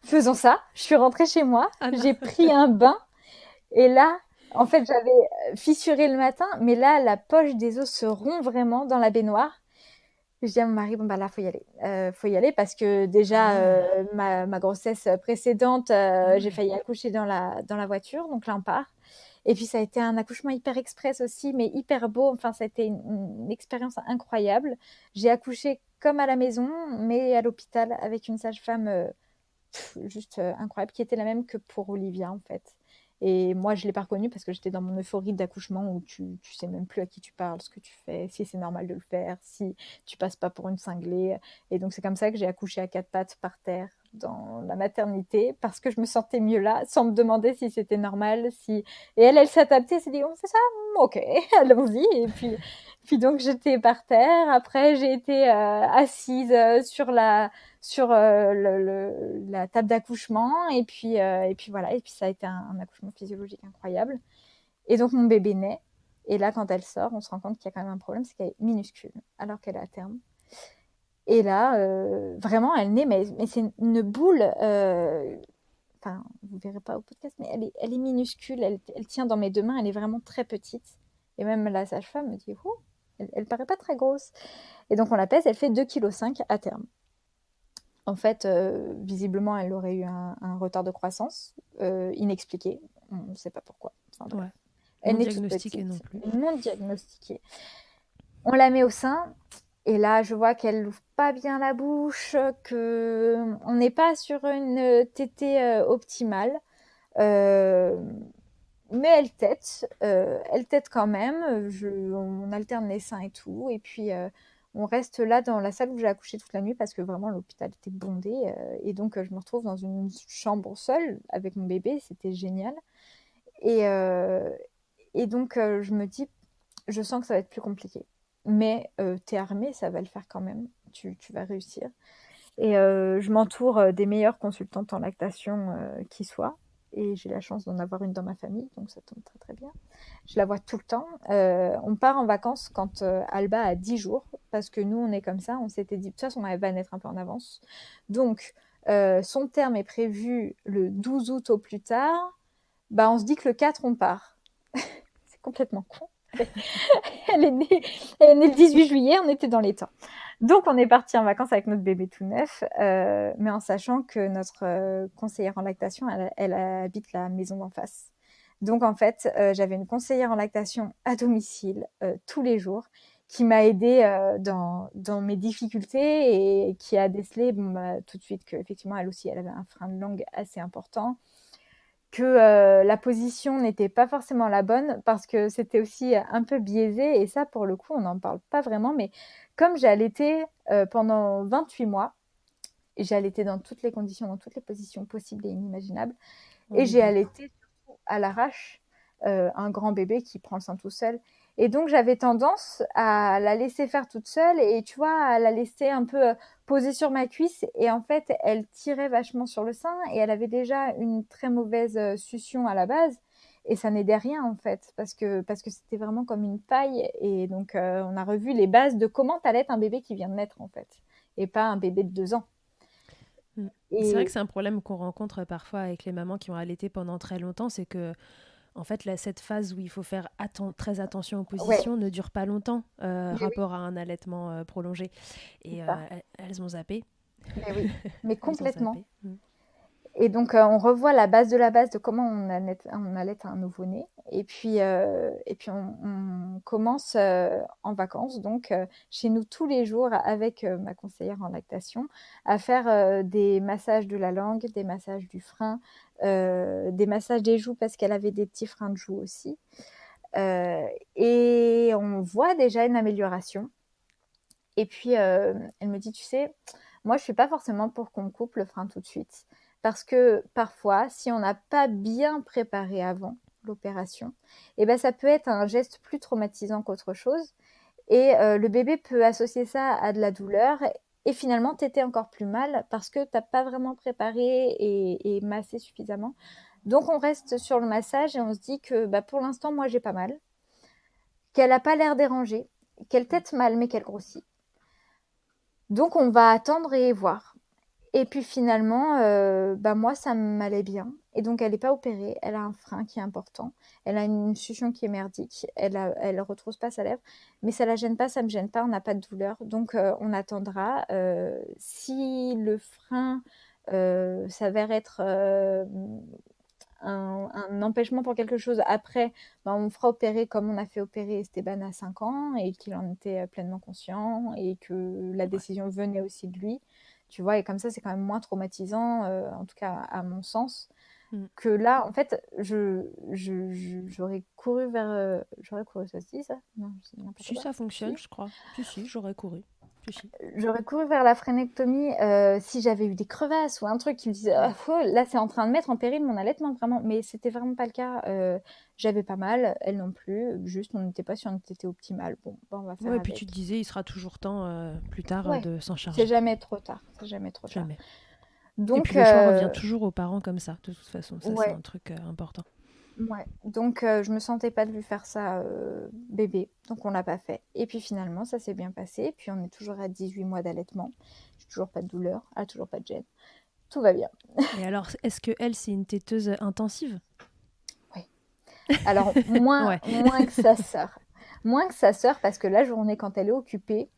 faisons ça. Je suis rentrée chez moi, Ah non. j'ai pris un bain et là, en fait, j'avais fissuré le matin, mais là, la poche des os se rompt vraiment dans la baignoire. Je dis à mon mari, bon, bah là, faut y aller. Faut y aller parce que Ah déjà, ouais. ma grossesse précédente, Ah j'ai ouais. failli accoucher dans la voiture. Donc là, on part. Et puis, ça a été un accouchement hyper express aussi, mais hyper beau. Enfin, ça a été une expérience incroyable. J'ai accouché comme à la maison, mais à l'hôpital avec une sage-femme juste incroyable, qui était la même que pour Olivia, en fait. Et moi, je ne l'ai pas reconnue parce que j'étais dans mon euphorie d'accouchement où tu sais même plus à qui tu parles, ce que tu fais, si c'est normal de le faire, si tu passes pas pour une cinglée. Et donc, c'est comme ça que j'ai accouché à quatre pattes par terre dans la maternité parce que je me sentais mieux là, sans me demander si c'était normal. Et elle s'est adaptée, elle s'est dit, on fait ça. Ok, allons-y. Et puis donc, j'étais par terre. Après, j'ai été assise sur la table d'accouchement et puis voilà, et puis ça a été un accouchement physiologique incroyable. Et donc mon bébé naît, et là quand elle sort, on se rend compte qu'il y a quand même un problème, c'est qu'elle est minuscule alors qu'elle est à terme. Et là, vraiment, elle naît, mais c'est une boule. Enfin, vous verrez pas au podcast, mais elle est minuscule. Elle tient dans mes deux mains. Elle est vraiment très petite. Et même la sage-femme me dit, oh, elle paraît pas très grosse. Et donc on la pèse. Elle fait 2,5 kg à terme. En fait, visiblement, elle aurait eu un retard de croissance inexpliqué. On ne sait pas pourquoi. Enfin bref. Ouais. Elle Non naît toute diagnostiqué non petite, plus. non diagnostiquée. On la met au sein et là, je vois qu'elle n'ouvre pas bien la bouche, qu'on n'est pas sur une tétée optimale. Euh, mais elle tète quand même. On alterne les seins et tout. Et puis, on reste là dans la salle où j'ai accouché toute la nuit parce que vraiment l'hôpital était bondé. Et donc, je me retrouve dans une chambre seule avec mon bébé. C'était génial. Et, euh, et donc, je me dis, je sens que ça va être plus compliqué. Mais t'es armée, ça va le faire quand même. Tu vas réussir. Et je m'entoure des meilleures consultantes en lactation qui soient. Et j'ai la chance d'en avoir une dans ma famille, donc ça tombe très très bien. Je la vois tout le temps. On part en vacances quand Alba a 10 jours, parce que nous, on est comme ça. On s'était dit, de toute façon, elle va naître un peu en avance. Donc, son terme est prévu le 12 août au plus tard. Bah, on se dit que le 4, on part. C'est complètement con. Elle est née, elle est née le 18 juillet, on était dans les temps. Donc, on est parti en vacances avec notre bébé tout neuf, mais en sachant que notre conseillère en lactation, elle habite la maison d'en face. Donc, en fait, j'avais une conseillère en lactation à domicile tous les jours qui m'a aidée dans mes difficultés et qui a décelé tout de suite qu'effectivement, elle aussi, elle avait un frein de langue assez important, que la position n'était pas forcément la bonne parce que c'était aussi un peu biaisé. Et ça, pour le coup, on n'en parle pas vraiment. Mais comme j'ai allaité pendant 28 mois, j'ai allaité dans toutes les conditions, dans toutes les positions possibles et inimaginables. On Et est j'ai bien. allaité surtout à l'arrache un grand bébé qui prend le sein tout seul. Et donc, j'avais tendance à la laisser faire toute seule et tu vois, à la laisser un peu posée sur ma cuisse. Et en fait, elle tirait vachement sur le sein et elle avait déjà une très mauvaise succion à la base. Et ça n'aidait rien en fait, parce que c'était vraiment comme une paille. Et donc, on a revu les bases de comment allait un bébé qui vient de naître en fait, et pas un bébé de 2 ans. Mm. C'est vrai que Et c'est un problème qu'on rencontre parfois avec les mamans qui ont allaité pendant très longtemps, c'est que en fait, cette phase où il faut faire très attention aux ouais, positions ne dure pas longtemps, mais oui, rapport à un allaitement prolongé. c'est Et ça. elles ont zappé. Mais oui, mais Elles ont complètement. zappé. Mm. Et donc, on revoit la base de comment on allait un nouveau-né. Et puis on commence en vacances, donc chez nous tous les jours avec ma conseillère en lactation, à faire des massages de la langue, des massages du frein, des massages des joues parce qu'elle avait des petits freins de joues aussi. Euh, et on voit déjà une amélioration. Et puis, elle me dit, tu sais, moi, je suis pas forcément pour qu'on coupe le frein tout de suite. Parce que parfois, si on n'a pas bien préparé avant l'opération, eh ben, ça peut être un geste plus traumatisant qu'autre chose. Et le bébé peut associer ça à de la douleur. Et finalement, t'étais encore plus mal parce que t'as pas vraiment préparé et massé suffisamment. Donc, on reste sur le massage et on se dit que bah, pour l'instant, moi, j'ai pas mal. Qu'elle a pas l'air dérangée. Qu'elle tète mal, mais qu'elle grossit. Donc on va attendre et voir. Et puis finalement, bah moi ça m'allait bien. Et donc elle n'est pas opérée, elle a un frein qui est important, elle a une succion qui est merdique, elle retrousse pas sa lèvre, mais ça la gêne pas, ça me gêne pas, on n'a pas de douleur. Donc on attendra. Si le frein s'avère être un empêchement pour quelque chose après, ben, on fera opérer comme on a fait opérer Esteban à 5 ans et qu'il en était pleinement conscient et que la Ouais. décision venait aussi de lui. Tu vois, et comme ça, c'est quand même moins traumatisant, en tout cas à mon sens, Mm. que là, en fait, j'aurais couru vers. J'aurais couru, ça se dit ça? Non, c'est n'importe Si quoi. ça fonctionne, Si. je crois. Si, j'aurais couru. Si. J'aurais couru vers la frénectomie si j'avais eu des crevasses ou un truc qui me disait Ouais. ah, là c'est en train de mettre en péril mon allaitement vraiment, mais c'était vraiment pas le cas. J'avais pas mal, elle non plus, juste on n'était pas sûr on était optimal. Bon, bah, on va faire Ouais, et puis tu avec. te disais, il sera toujours temps plus tard Ouais, de s'en c'est charger. jamais trop tard, c'est jamais trop tard. Jamais. Et puis Donc le choix revient toujours aux parents comme ça, de toute façon. Ça, c'est ouais, un truc important. ouais. Donc je me sentais pas de lui faire ça bébé, donc on l'a pas fait. Et puis finalement ça s'est bien passé. Puis on est toujours à 18 mois d'allaitement. J'ai toujours pas de douleur, elle a toujours pas de gêne. Tout va bien. Et alors, est-ce que elle, c'est une téteuse intensive? Ouais. Alors, moins, Ouais. moins que sa sœur. Moins que sa sœur, parce que la journée, quand elle est occupée,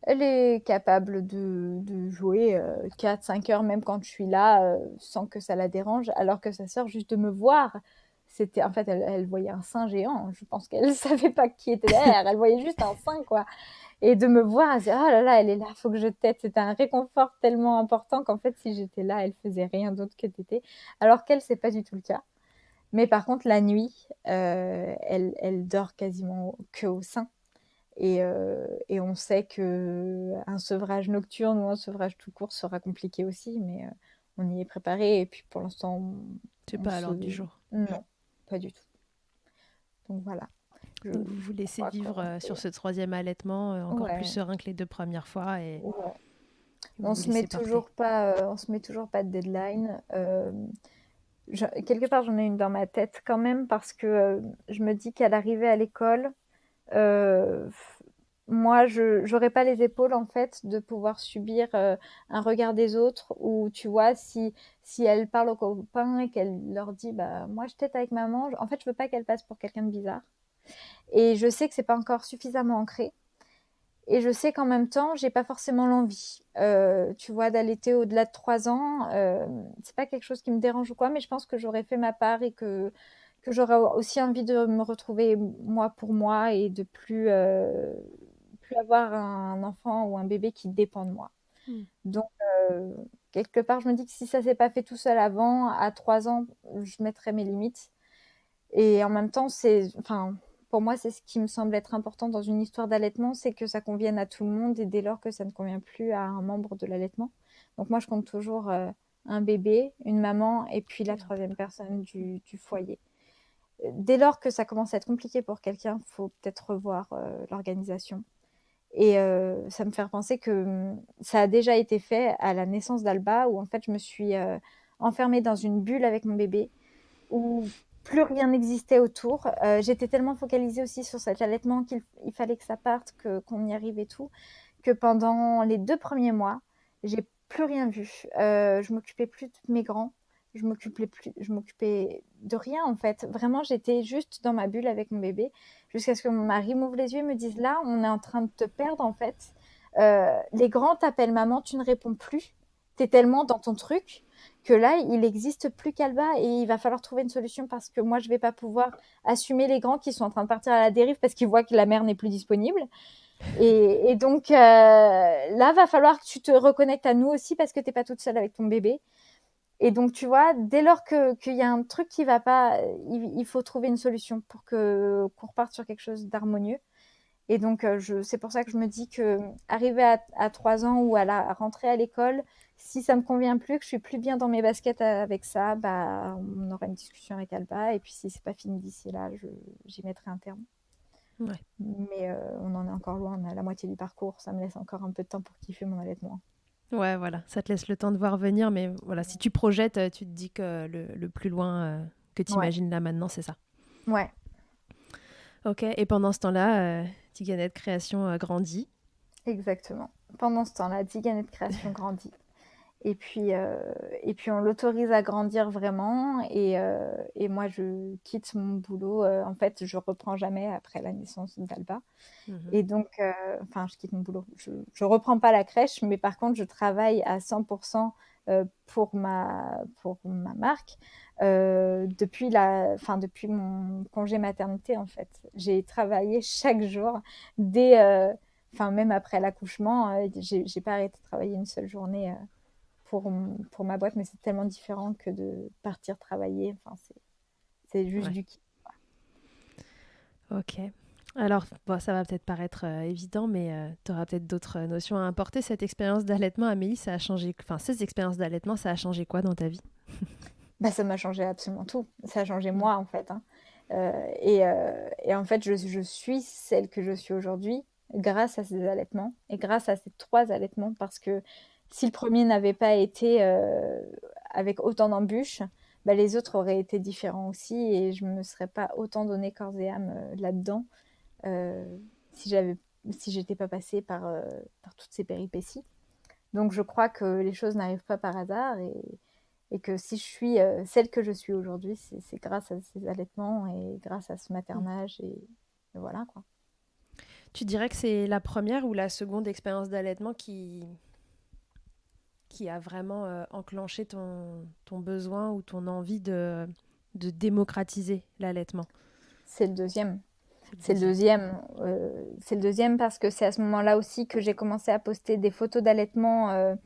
elle est capable de jouer 4-5 heures, même quand je suis là, sans que ça la dérange. Alors que sa sœur, juste de me voir, c'était. En fait, elle voyait un sein géant. Je pense qu'elle ne savait pas qui était derrière. Elle voyait juste un sein, quoi. Et de me voir, elle se dit, oh là là, elle est là, faut que je tète. C'était un réconfort tellement important qu'en fait, si j'étais là, elle faisait rien d'autre que téter. Alors qu'elle, c'est pas du tout le cas. Mais par contre, la nuit, elle dort quasiment que au sein. Et on sait qu'un sevrage nocturne ou un sevrage tout court sera compliqué aussi, mais on y est préparé. Et puis pour l'instant, C'est on pas à se... l'ordre du jour. Non, pas du tout. Donc voilà, je Donc vous vous laissez crois vivre qu'on sur fait... ce troisième allaitement encore plus Ouais, serein que les deux premières fois et ouais. vous vous laissez porter. On se met toujours pas de deadline. Quelque part, j'en ai une dans ma tête quand même parce que je me dis qu'à l'arrivée à l'école, euh, moi, je n'aurais pas les épaules en fait de pouvoir subir un regard des autres ou tu vois si elle parle aux copains et qu'elle leur dit bah moi je tète avec maman, en fait je veux pas qu'elle passe pour quelqu'un de bizarre et je sais que c'est pas encore suffisamment ancré et je sais qu'en même temps j'ai pas forcément l'envie tu vois d'allaiter au-delà de 3 ans c'est pas quelque chose qui me dérange ou quoi mais je pense que j'aurais fait ma part et que j'aurais aussi envie de me retrouver moi pour moi et de plus avoir un enfant ou un bébé qui dépend de moi. Hmm. Donc, quelque part, je me dis que si ça s'est pas fait tout seul avant, à 3 ans, je mettrais mes limites. Et en même temps, enfin, pour moi, c'est ce qui me semble être important dans une histoire d'allaitement, c'est que ça convienne à tout le monde et dès lors que ça ne convient plus à un membre de l'allaitement. Donc moi, je compte toujours un bébé, une maman et puis la Et un troisième papa. personne du foyer. Dès lors que ça commence à être compliqué pour quelqu'un, il faut peut-être revoir l'organisation. Et ça me fait penser que ça a déjà été fait à la naissance d'Alba, où en fait je me suis enfermée dans une bulle avec mon bébé, où plus rien n'existait autour. J'étais tellement focalisée aussi sur cet allaitement qu'il fallait que ça parte, qu'on y arrive et tout, que pendant les 2 premiers mois, j'ai plus rien vu. Je m'occupais plus de mes grands. Je m'occupais de rien en fait. Vraiment, j'étais juste dans ma bulle avec mon bébé jusqu'à ce que mon mari m'ouvre les yeux et me dise là, on est en train de te perdre en fait. Les grands t'appellent maman, tu ne réponds plus. T'es tellement dans ton truc que là, il n'existe plus qu'Alba et il va falloir trouver une solution parce que moi, je vais pas pouvoir assumer les grands qui sont en train de partir à la dérive parce qu'ils voient que la mère n'est plus disponible. Et donc là, va falloir que tu te reconnectes à nous aussi parce que t'es pas toute seule avec ton bébé. Et donc, tu vois, dès lors qu'il y a un truc qui va pas, il faut trouver une solution pour qu'on reparte sur quelque chose d'harmonieux. Et donc, c'est pour ça que je me dis que arriver à 3 ans ou à rentrer à l'école, si ça me convient plus, que je suis plus bien dans mes baskets avec ça, bah, on aura une discussion avec Alba. Et puis, si c'est pas fini d'ici là, j'y mettrai un terme. Ouais. Mais on en est encore loin, on est à la moitié du parcours. Ça me laisse encore un peu de temps pour kiffer mon allaitement. Ouais, voilà, ça te laisse le temps de voir venir, mais voilà, si tu projettes, tu te dis que le plus loin que tu Ouais, imagines là maintenant, c'est ça. ouais, Ok, et pendant ce temps-là, Tiganette Création grandit. exactement. Pendant ce temps-là, Tiganet de création grandit. Et puis, on l'autorise à grandir vraiment. Et moi, je quitte mon boulot. En fait, je reprends jamais après la naissance d'Alba. Mhm. Et donc, enfin, je quitte mon boulot. Je reprends pas la crèche, mais par contre, je travaille à 100% pour ma marque depuis mon congé maternité, en fait. J'ai travaillé chaque jour, même après l'accouchement. J'ai pas arrêté de travailler une seule journée pour ma boîte, mais c'est tellement différent que de partir travailler. Enfin, c'est juste Ouais, du kiff. ok. Alors, bon, ça va peut-être paraître évident, mais tu auras peut-être d'autres notions à apporter. Cette expérience d'allaitement, Amélie, ça a changé. Enfin, ces expériences d'allaitement, ça a changé quoi dans ta vie? Bah, ça m'a changé absolument tout. Ça a changé Mm. moi, en fait, hein. Et en fait, je suis celle que je suis aujourd'hui grâce à ces allaitements et grâce à ces 3 allaitements parce que si le premier n'avait pas été avec autant d'embûches, bah, les autres auraient été différents aussi et je me serais pas autant donné corps et âme là-dedans euh, si j'avais si j'étais pas passée par toutes ces péripéties. Donc je crois que les choses n'arrivent pas par hasard et que si je suis celle que je suis aujourd'hui, c'est grâce à ces allaitements et grâce à ce Mm. maternage et voilà quoi. Tu dirais que c'est la première ou la seconde expérience d'allaitement qui a vraiment enclenché ton besoin ou ton envie de démocratiser l'allaitement? C'est le deuxième. C'est le C'est le deuxième. deuxième. C'est le deuxième parce que c'est à ce moment-là aussi que j'ai commencé à poster des photos d'allaitement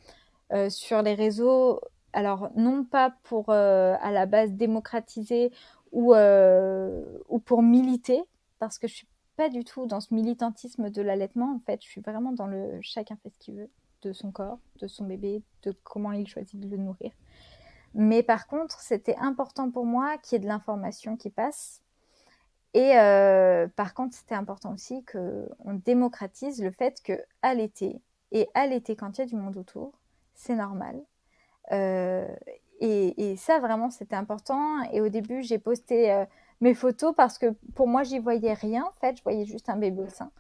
sur les réseaux. Alors, non pas pour à la base démocratiser ou pour militer, parce que je suis pas du tout dans ce militantisme de l'allaitement. En fait, je suis vraiment dans le chacun fait ce qu'il veut de son corps, de son bébé, de comment il choisit de le nourrir. Mais par contre, c'était important pour moi qu'il y ait de l'information qui passe. Et par contre, c'était important aussi qu'on démocratise le fait que allaiter et allaiter quand il y a du monde autour, c'est normal. Euh, et ça, vraiment, c'était important. Et au début, j'ai posté mes photos parce que pour moi, j'y voyais rien. En fait, je voyais juste un bébé au sein.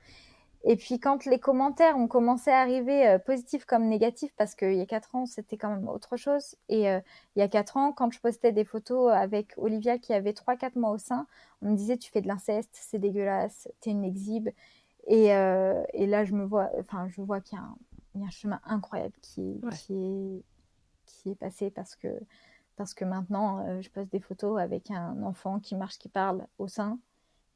Et puis, quand les commentaires ont commencé à arriver, positifs comme négatifs, parce qu'il y a 4 ans, c'était quand même autre chose. Et il y a 4 ans, quand je postais des photos avec Olivia qui avait 3 4 mois au sein, on me disait, tu fais de l'inceste, c'est dégueulasse, t'es une exhibe. Et là, je vois qu'il y a un chemin incroyable Ouais. qui est passé parce que maintenant, je poste des photos avec un enfant qui marche, qui parle au sein,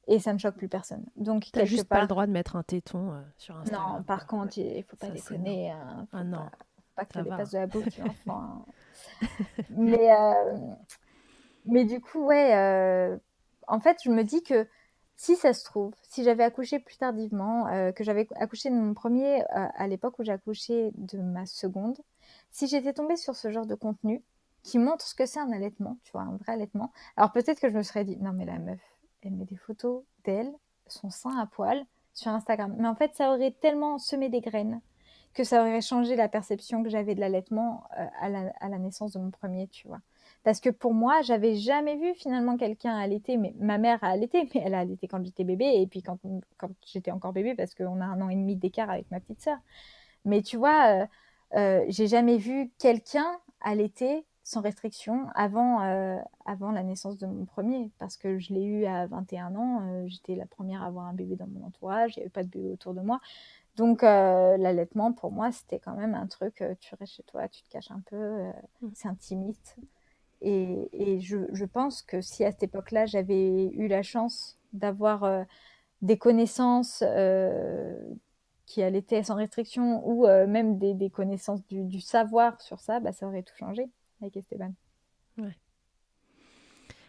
et ça ne choque plus personne. Donc, T'as quelque juste pas le part, droit de mettre un téton sur non, Instagram, par quoi. Ouais. contre, il faut pas Ça, c'est non. déconner, hein, Ah non, faut pas que ça ça dépasse va. de la bouche de l'enfant, hein. Mais, du coup, ouais, en fait, je me dis que si ça se trouve, si j'avais accouché plus tardivement, que j'avais accouché de mon premier à l'époque où j'ai accouché de ma seconde, si j'étais tombée sur ce genre de contenu qui montre ce que c'est un allaitement, tu vois, un vrai allaitement, alors peut-être que je me serais dit, non mais la meuf, elle met des photos d'elle, son sein à poil, sur Instagram. Mais en fait, ça aurait tellement semé des graines que ça aurait changé la perception que j'avais de l'allaitement à la naissance de mon premier, tu vois. Parce que pour moi, j'avais jamais vu finalement quelqu'un allaiter. Mais ma mère a allaité, mais elle a allaité quand j'étais bébé et puis quand j'étais encore bébé, parce qu'on a 1 an et demi d'écart avec ma petite sœur. Mais tu vois, J'ai jamais vu quelqu'un allaiter sans restriction avant la naissance de mon premier, parce que je l'ai eu à 21 ans, j'étais la première à avoir un bébé dans mon entourage, il n'y avait pas de bébé autour de moi. Donc l'allaitement, pour moi, c'était quand même un truc, tu restes chez toi, tu te caches un peu, Mm. c'est intimiste. Et je pense que si à cette époque-là, j'avais eu la chance d'avoir des connaissances qui allaitaient sans restriction ou même des connaissances du savoir sur ça, bah, ça aurait tout changé avec Esteban. Ouais.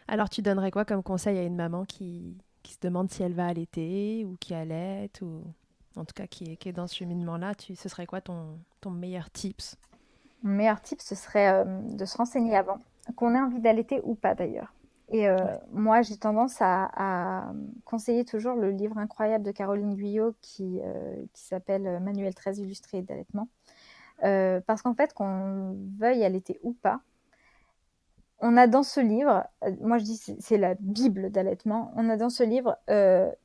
Alors, tu donnerais quoi comme conseil à une maman qui se demande si elle va allaiter ou qui allaite ou en tout cas qui est dans ce cheminement-là, ce serait quoi ton meilleur tips? Mon meilleur tip, ce serait de se renseigner avant, qu'on ait envie d'allaiter ou pas d'ailleurs. Et Ouais. moi, j'ai tendance à conseiller toujours le livre incroyable de Caroline Guyot qui s'appelle Manuel très illustré d'allaitement. Parce qu'en fait, qu'on veuille allaiter ou pas, on a dans ce livre, moi je dis c'est la Bible d'allaitement, on a dans ce livre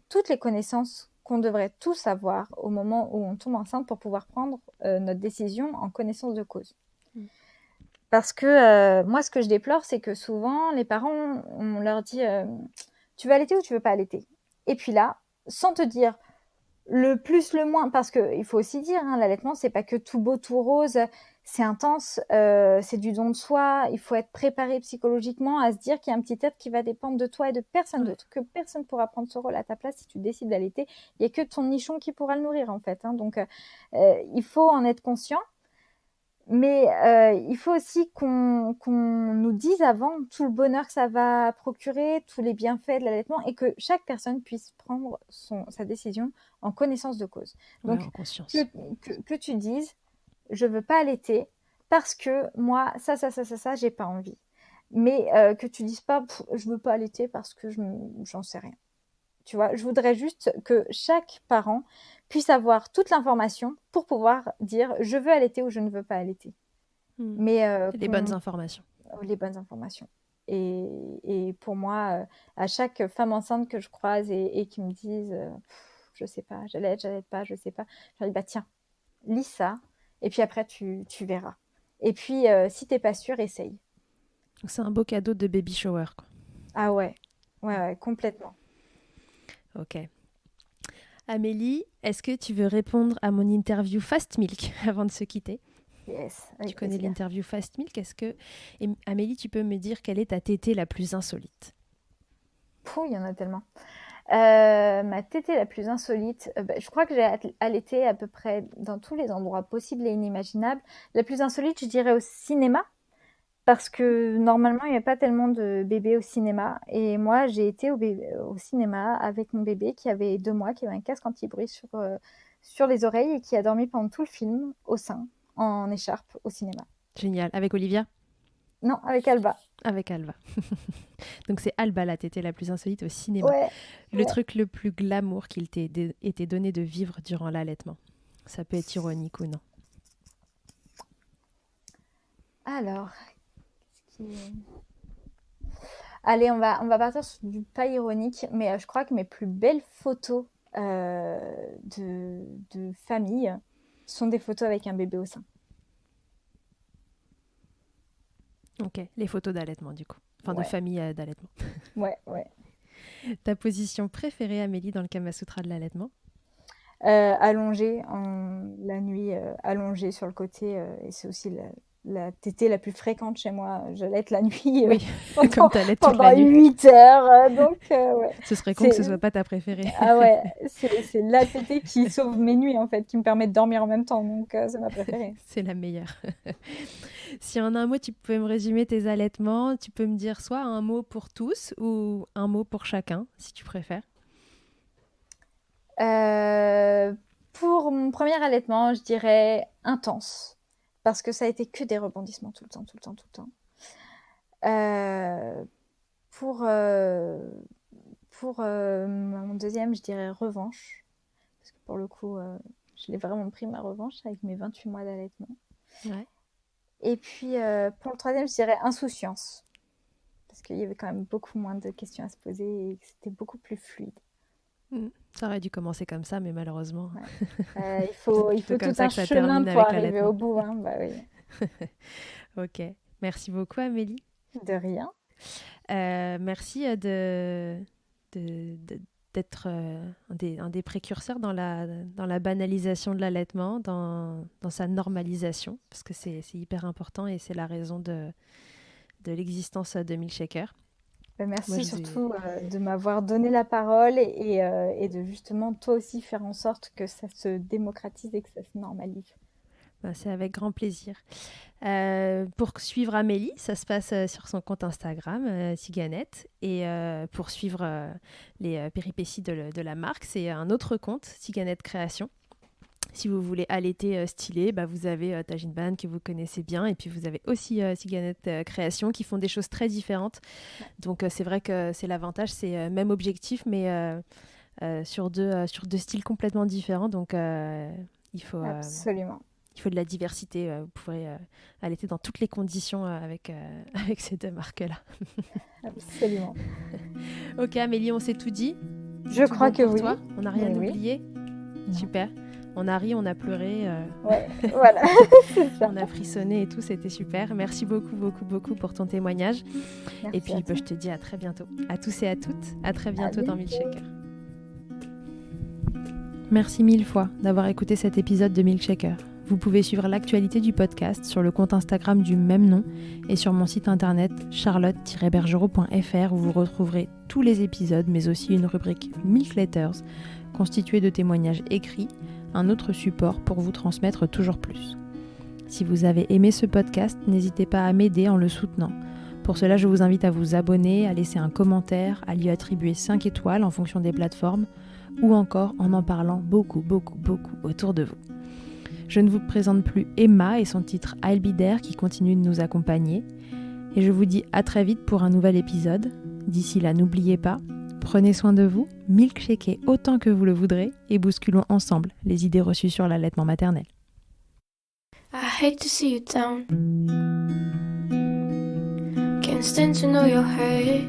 toutes les connaissances qu'on devrait tous avoir au moment où on tombe enceinte pour pouvoir prendre notre décision en connaissance de cause. Mm. Parce que moi, ce que je déplore, c'est que souvent, les parents, on leur dit tu veux allaiter ou tu veux pas allaiter. Et puis là, sans te dire le plus, le moins, parce qu'il faut aussi dire, hein, l'allaitement, c'est pas que tout beau, tout rose, c'est intense, c'est du don de soi, il faut être préparé psychologiquement à se dire qu'il y a un petit être qui va dépendre de toi et de personne Ouais. d'autre, que personne ne pourra prendre ce rôle à ta place si tu décides d'allaiter. Il n'y a que ton nichon qui pourra le nourrir, en fait. Hein. Donc, il faut en être conscient. Mais il faut aussi qu'on nous dise avant tout le bonheur que ça va procurer, tous les bienfaits de l'allaitement et que chaque personne puisse prendre sa décision en connaissance de cause. Ouais, Donc, en que, conscience. que tu dises, je veux pas allaiter parce que moi, ça, j'ai pas envie. Mais que tu dises pas, je veux pas allaiter parce que j'en sais rien. Tu vois, je voudrais juste que chaque parent puisse avoir toute l'information pour pouvoir dire je veux allaiter ou je ne veux pas allaiter. Mm. Mais Les bonnes informations. les bonnes informations. Et pour moi, à chaque femme enceinte que je croise et qui me disent je sais pas, j'allaite pas, je sais pas, je leur dis bah tiens, lis ça et puis après tu verras. Et puis si t'es pas sûre, essaye. Donc, c'est un beau cadeau de baby shower, quoi. Ah ouais, ouais, complètement. Ok. Amélie, est-ce que tu veux répondre à mon interview Fast Milk avant de se quitter? Yes, Tu avec connais plaisir. l'interview Fast Milk. Et Amélie, tu peux me dire quelle est ta tétée la plus insolite? Pouh, il y en a tellement. Ma tétée la plus insolite, bah, je crois que j'ai allaité à peu près dans tous les endroits possibles et inimaginables. La plus insolite, je dirais au cinéma, parce que normalement, il n'y a pas tellement de bébés au cinéma. Et moi, j'ai été au cinéma avec mon bébé qui avait 2 mois, qui avait un casque anti-bruit sur les oreilles et qui a dormi pendant tout le film au sein, en écharpe, au cinéma. Génial. Avec Olivia? Non, avec Alba. Avec Alba. Donc c'est Alba la tétée la plus insolite au cinéma. Ouais, Le ouais. truc le plus glamour qu'il t'ait été donné de vivre durant l'allaitement. Ça peut être ironique ou non. Alors, qu'est-ce qui est... Allez, on va partir sur du pas ironique, mais je crois que mes plus belles photos de famille sont des photos avec un bébé au sein. Ok, les photos d'allaitement du coup. Enfin de Ouais, famille d'allaitement. ouais, ouais. Ta position préférée, Amélie, dans le Kama Sutra de l'allaitement? Allongée la nuit, allongée sur le côté, et c'est aussi la tétée la plus fréquente chez moi. J'allaite la nuit Oui, comme pendant, t'allaites toute pendant la nuit. 8 heures. Donc, ouais. Ce serait con que C'est, ce soit pas ta préférée. ah ouais, c'est la tétée qui sauve mes nuits, en fait, qui me permet de dormir en même temps. Donc, c'est ma préférée. C'est la meilleure. Si en un mot, tu pouvais me résumer tes allaitements, tu peux me dire soit un mot pour tous ou un mot pour chacun, si tu préfères. Euh, pour mon premier allaitement, je dirais intense, parce que ça a été que des rebondissements tout le temps, tout le temps, tout le temps. Euh, pour mon deuxième, je dirais revanche, parce que pour le coup, je l'ai vraiment pris ma revanche avec mes 28 mois d'allaitement. Ouais. Et puis pour le troisième, je dirais insouciance, parce qu'il y avait quand même beaucoup moins de questions à se poser et que c'était beaucoup plus fluide. Ça aurait dû commencer comme ça, mais malheureusement, Il faut c'est comme tout ça un que ça chemin termine pour avec arriver l'allaitement. au bout, hein. Bah oui, Ok. Merci beaucoup, Amélie. de rien. Merci de- d'être un des précurseurs dans la banalisation de l'allaitement, dans sa normalisation, parce que c'est hyper important et c'est la raison de l'existence de Milkshaker. Moi, Merci je vous ai... surtout de m'avoir donné la parole et de justement toi aussi faire en sorte que ça se démocratise et que ça se normalise. Ben, c'est avec grand plaisir. Pour suivre Amélie, ça se passe sur son compte Instagram, Tiganette. Et pour suivre les péripéties de la marque, c'est un autre compte, Tiganette Création. Si vous voulez allaiter stylé, bah, vous avez Tajine Ban que vous connaissez bien. Et puis vous avez aussi Tiganette Création qui font des choses très différentes. Donc c'est vrai que c'est l'avantage, c'est même objectif, mais sur deux styles complètement différents. Donc il faut... Absolument. il faut de la diversité. Vous pourrez allaiter dans toutes les conditions avec ces deux marques-là. Absolument. Ok, Amélie, on s'est tout dit. Je Tout crois bon que pour oui. toi. On n'a rien Mais oui. oublié. Non. Super. On a ri, on a pleuré, Ouais, voilà, c'est ça. on a frissonné et tout. C'était super. Merci beaucoup, beaucoup, beaucoup pour ton témoignage. Merci Et puis, à toi. je te dis à très bientôt. À tous et à toutes. À très bientôt dans Milkshaker. Merci mille fois d'avoir écouté cet épisode de Milkshaker. Vous pouvez suivre l'actualité du podcast sur le compte Instagram du même nom et sur mon site internet charlotte-bergerot.fr où vous retrouverez tous les épisodes mais aussi une rubrique Milk Letters constituée de témoignages écrits, un autre support pour vous transmettre toujours plus. Si vous avez aimé ce podcast, n'hésitez pas à m'aider en le soutenant. Pour cela, je vous invite à vous abonner, à laisser un commentaire, à lui attribuer 5 étoiles en fonction des plateformes ou encore en parlant beaucoup, beaucoup, beaucoup autour de vous. Je ne vous présente plus Emma et son titre I'll Be There qui continue de nous accompagner. Et je vous dis à très vite pour un nouvel épisode. D'ici là, n'oubliez pas, prenez soin de vous, milkshakez autant que vous le voudrez et bousculons ensemble les idées reçues sur l'allaitement maternel. I hate to see you down. Can't stand to know you're hurt.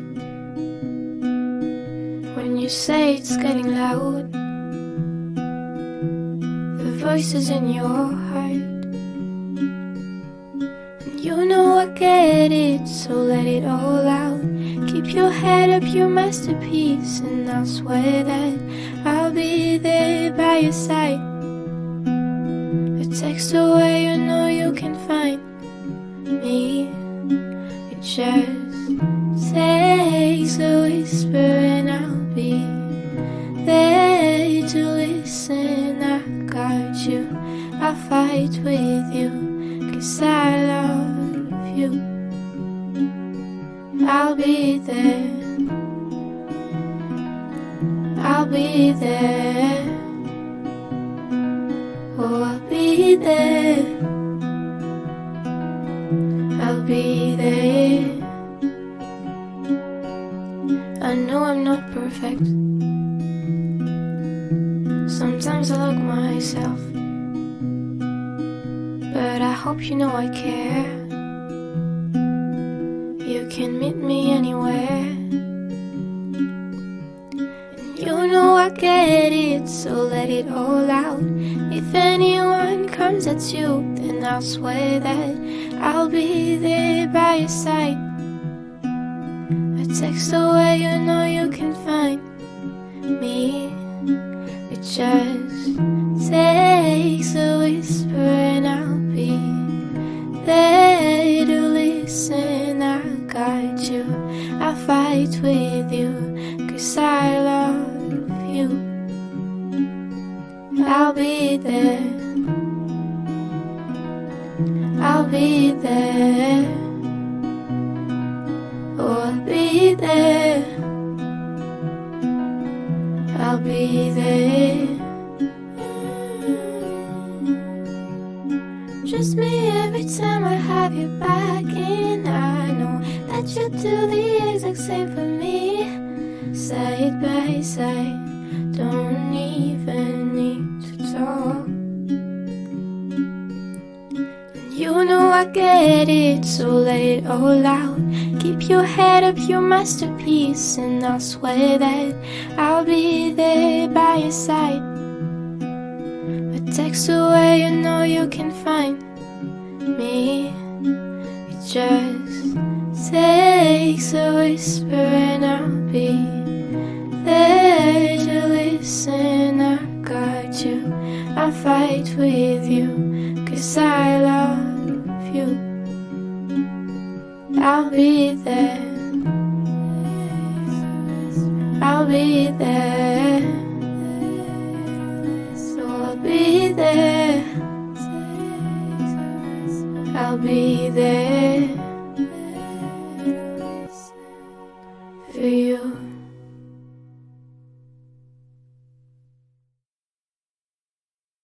When you say it's getting loud, the voices in your heart. And you know I get it, so let it all out. Keep your head up, your masterpiece, and I'll swear that I'll be there by your side. A text away, you know you can find me. It just takes a whisper and I'll be there to listen. I got you, I'll fight with you, 'cause I love you. I'll be there, I'll be there. Oh, I'll be there, I'll be there. I know I'm not perfect. Sometimes I look myself, but I hope you know I care. You can meet me anywhere. And you know I get it, so let it all out. If anyone comes at you, then I'll swear that I'll be there by your side. A text away, you know you can find me. It just takes a whisper and I'll be there to listen. I got you, I'll fight with you, 'cause I love you. I'll be there, I'll be there. Oh, I'll be there, I'll be there. Just me every time I have you back, and I know that you do the exact same for me. Side by side, don't even need to talk. And you know I get it, it, so let it all out. Keep your head up, your masterpiece, and I'll swear that I'll be there by your side. A text away, you know you can find me. It just takes a whisper and I'll be there to listen. I got you, I'll fight with you, 'cause I love you. I'll be there, I'll be there, so I'll be there, I'll be there.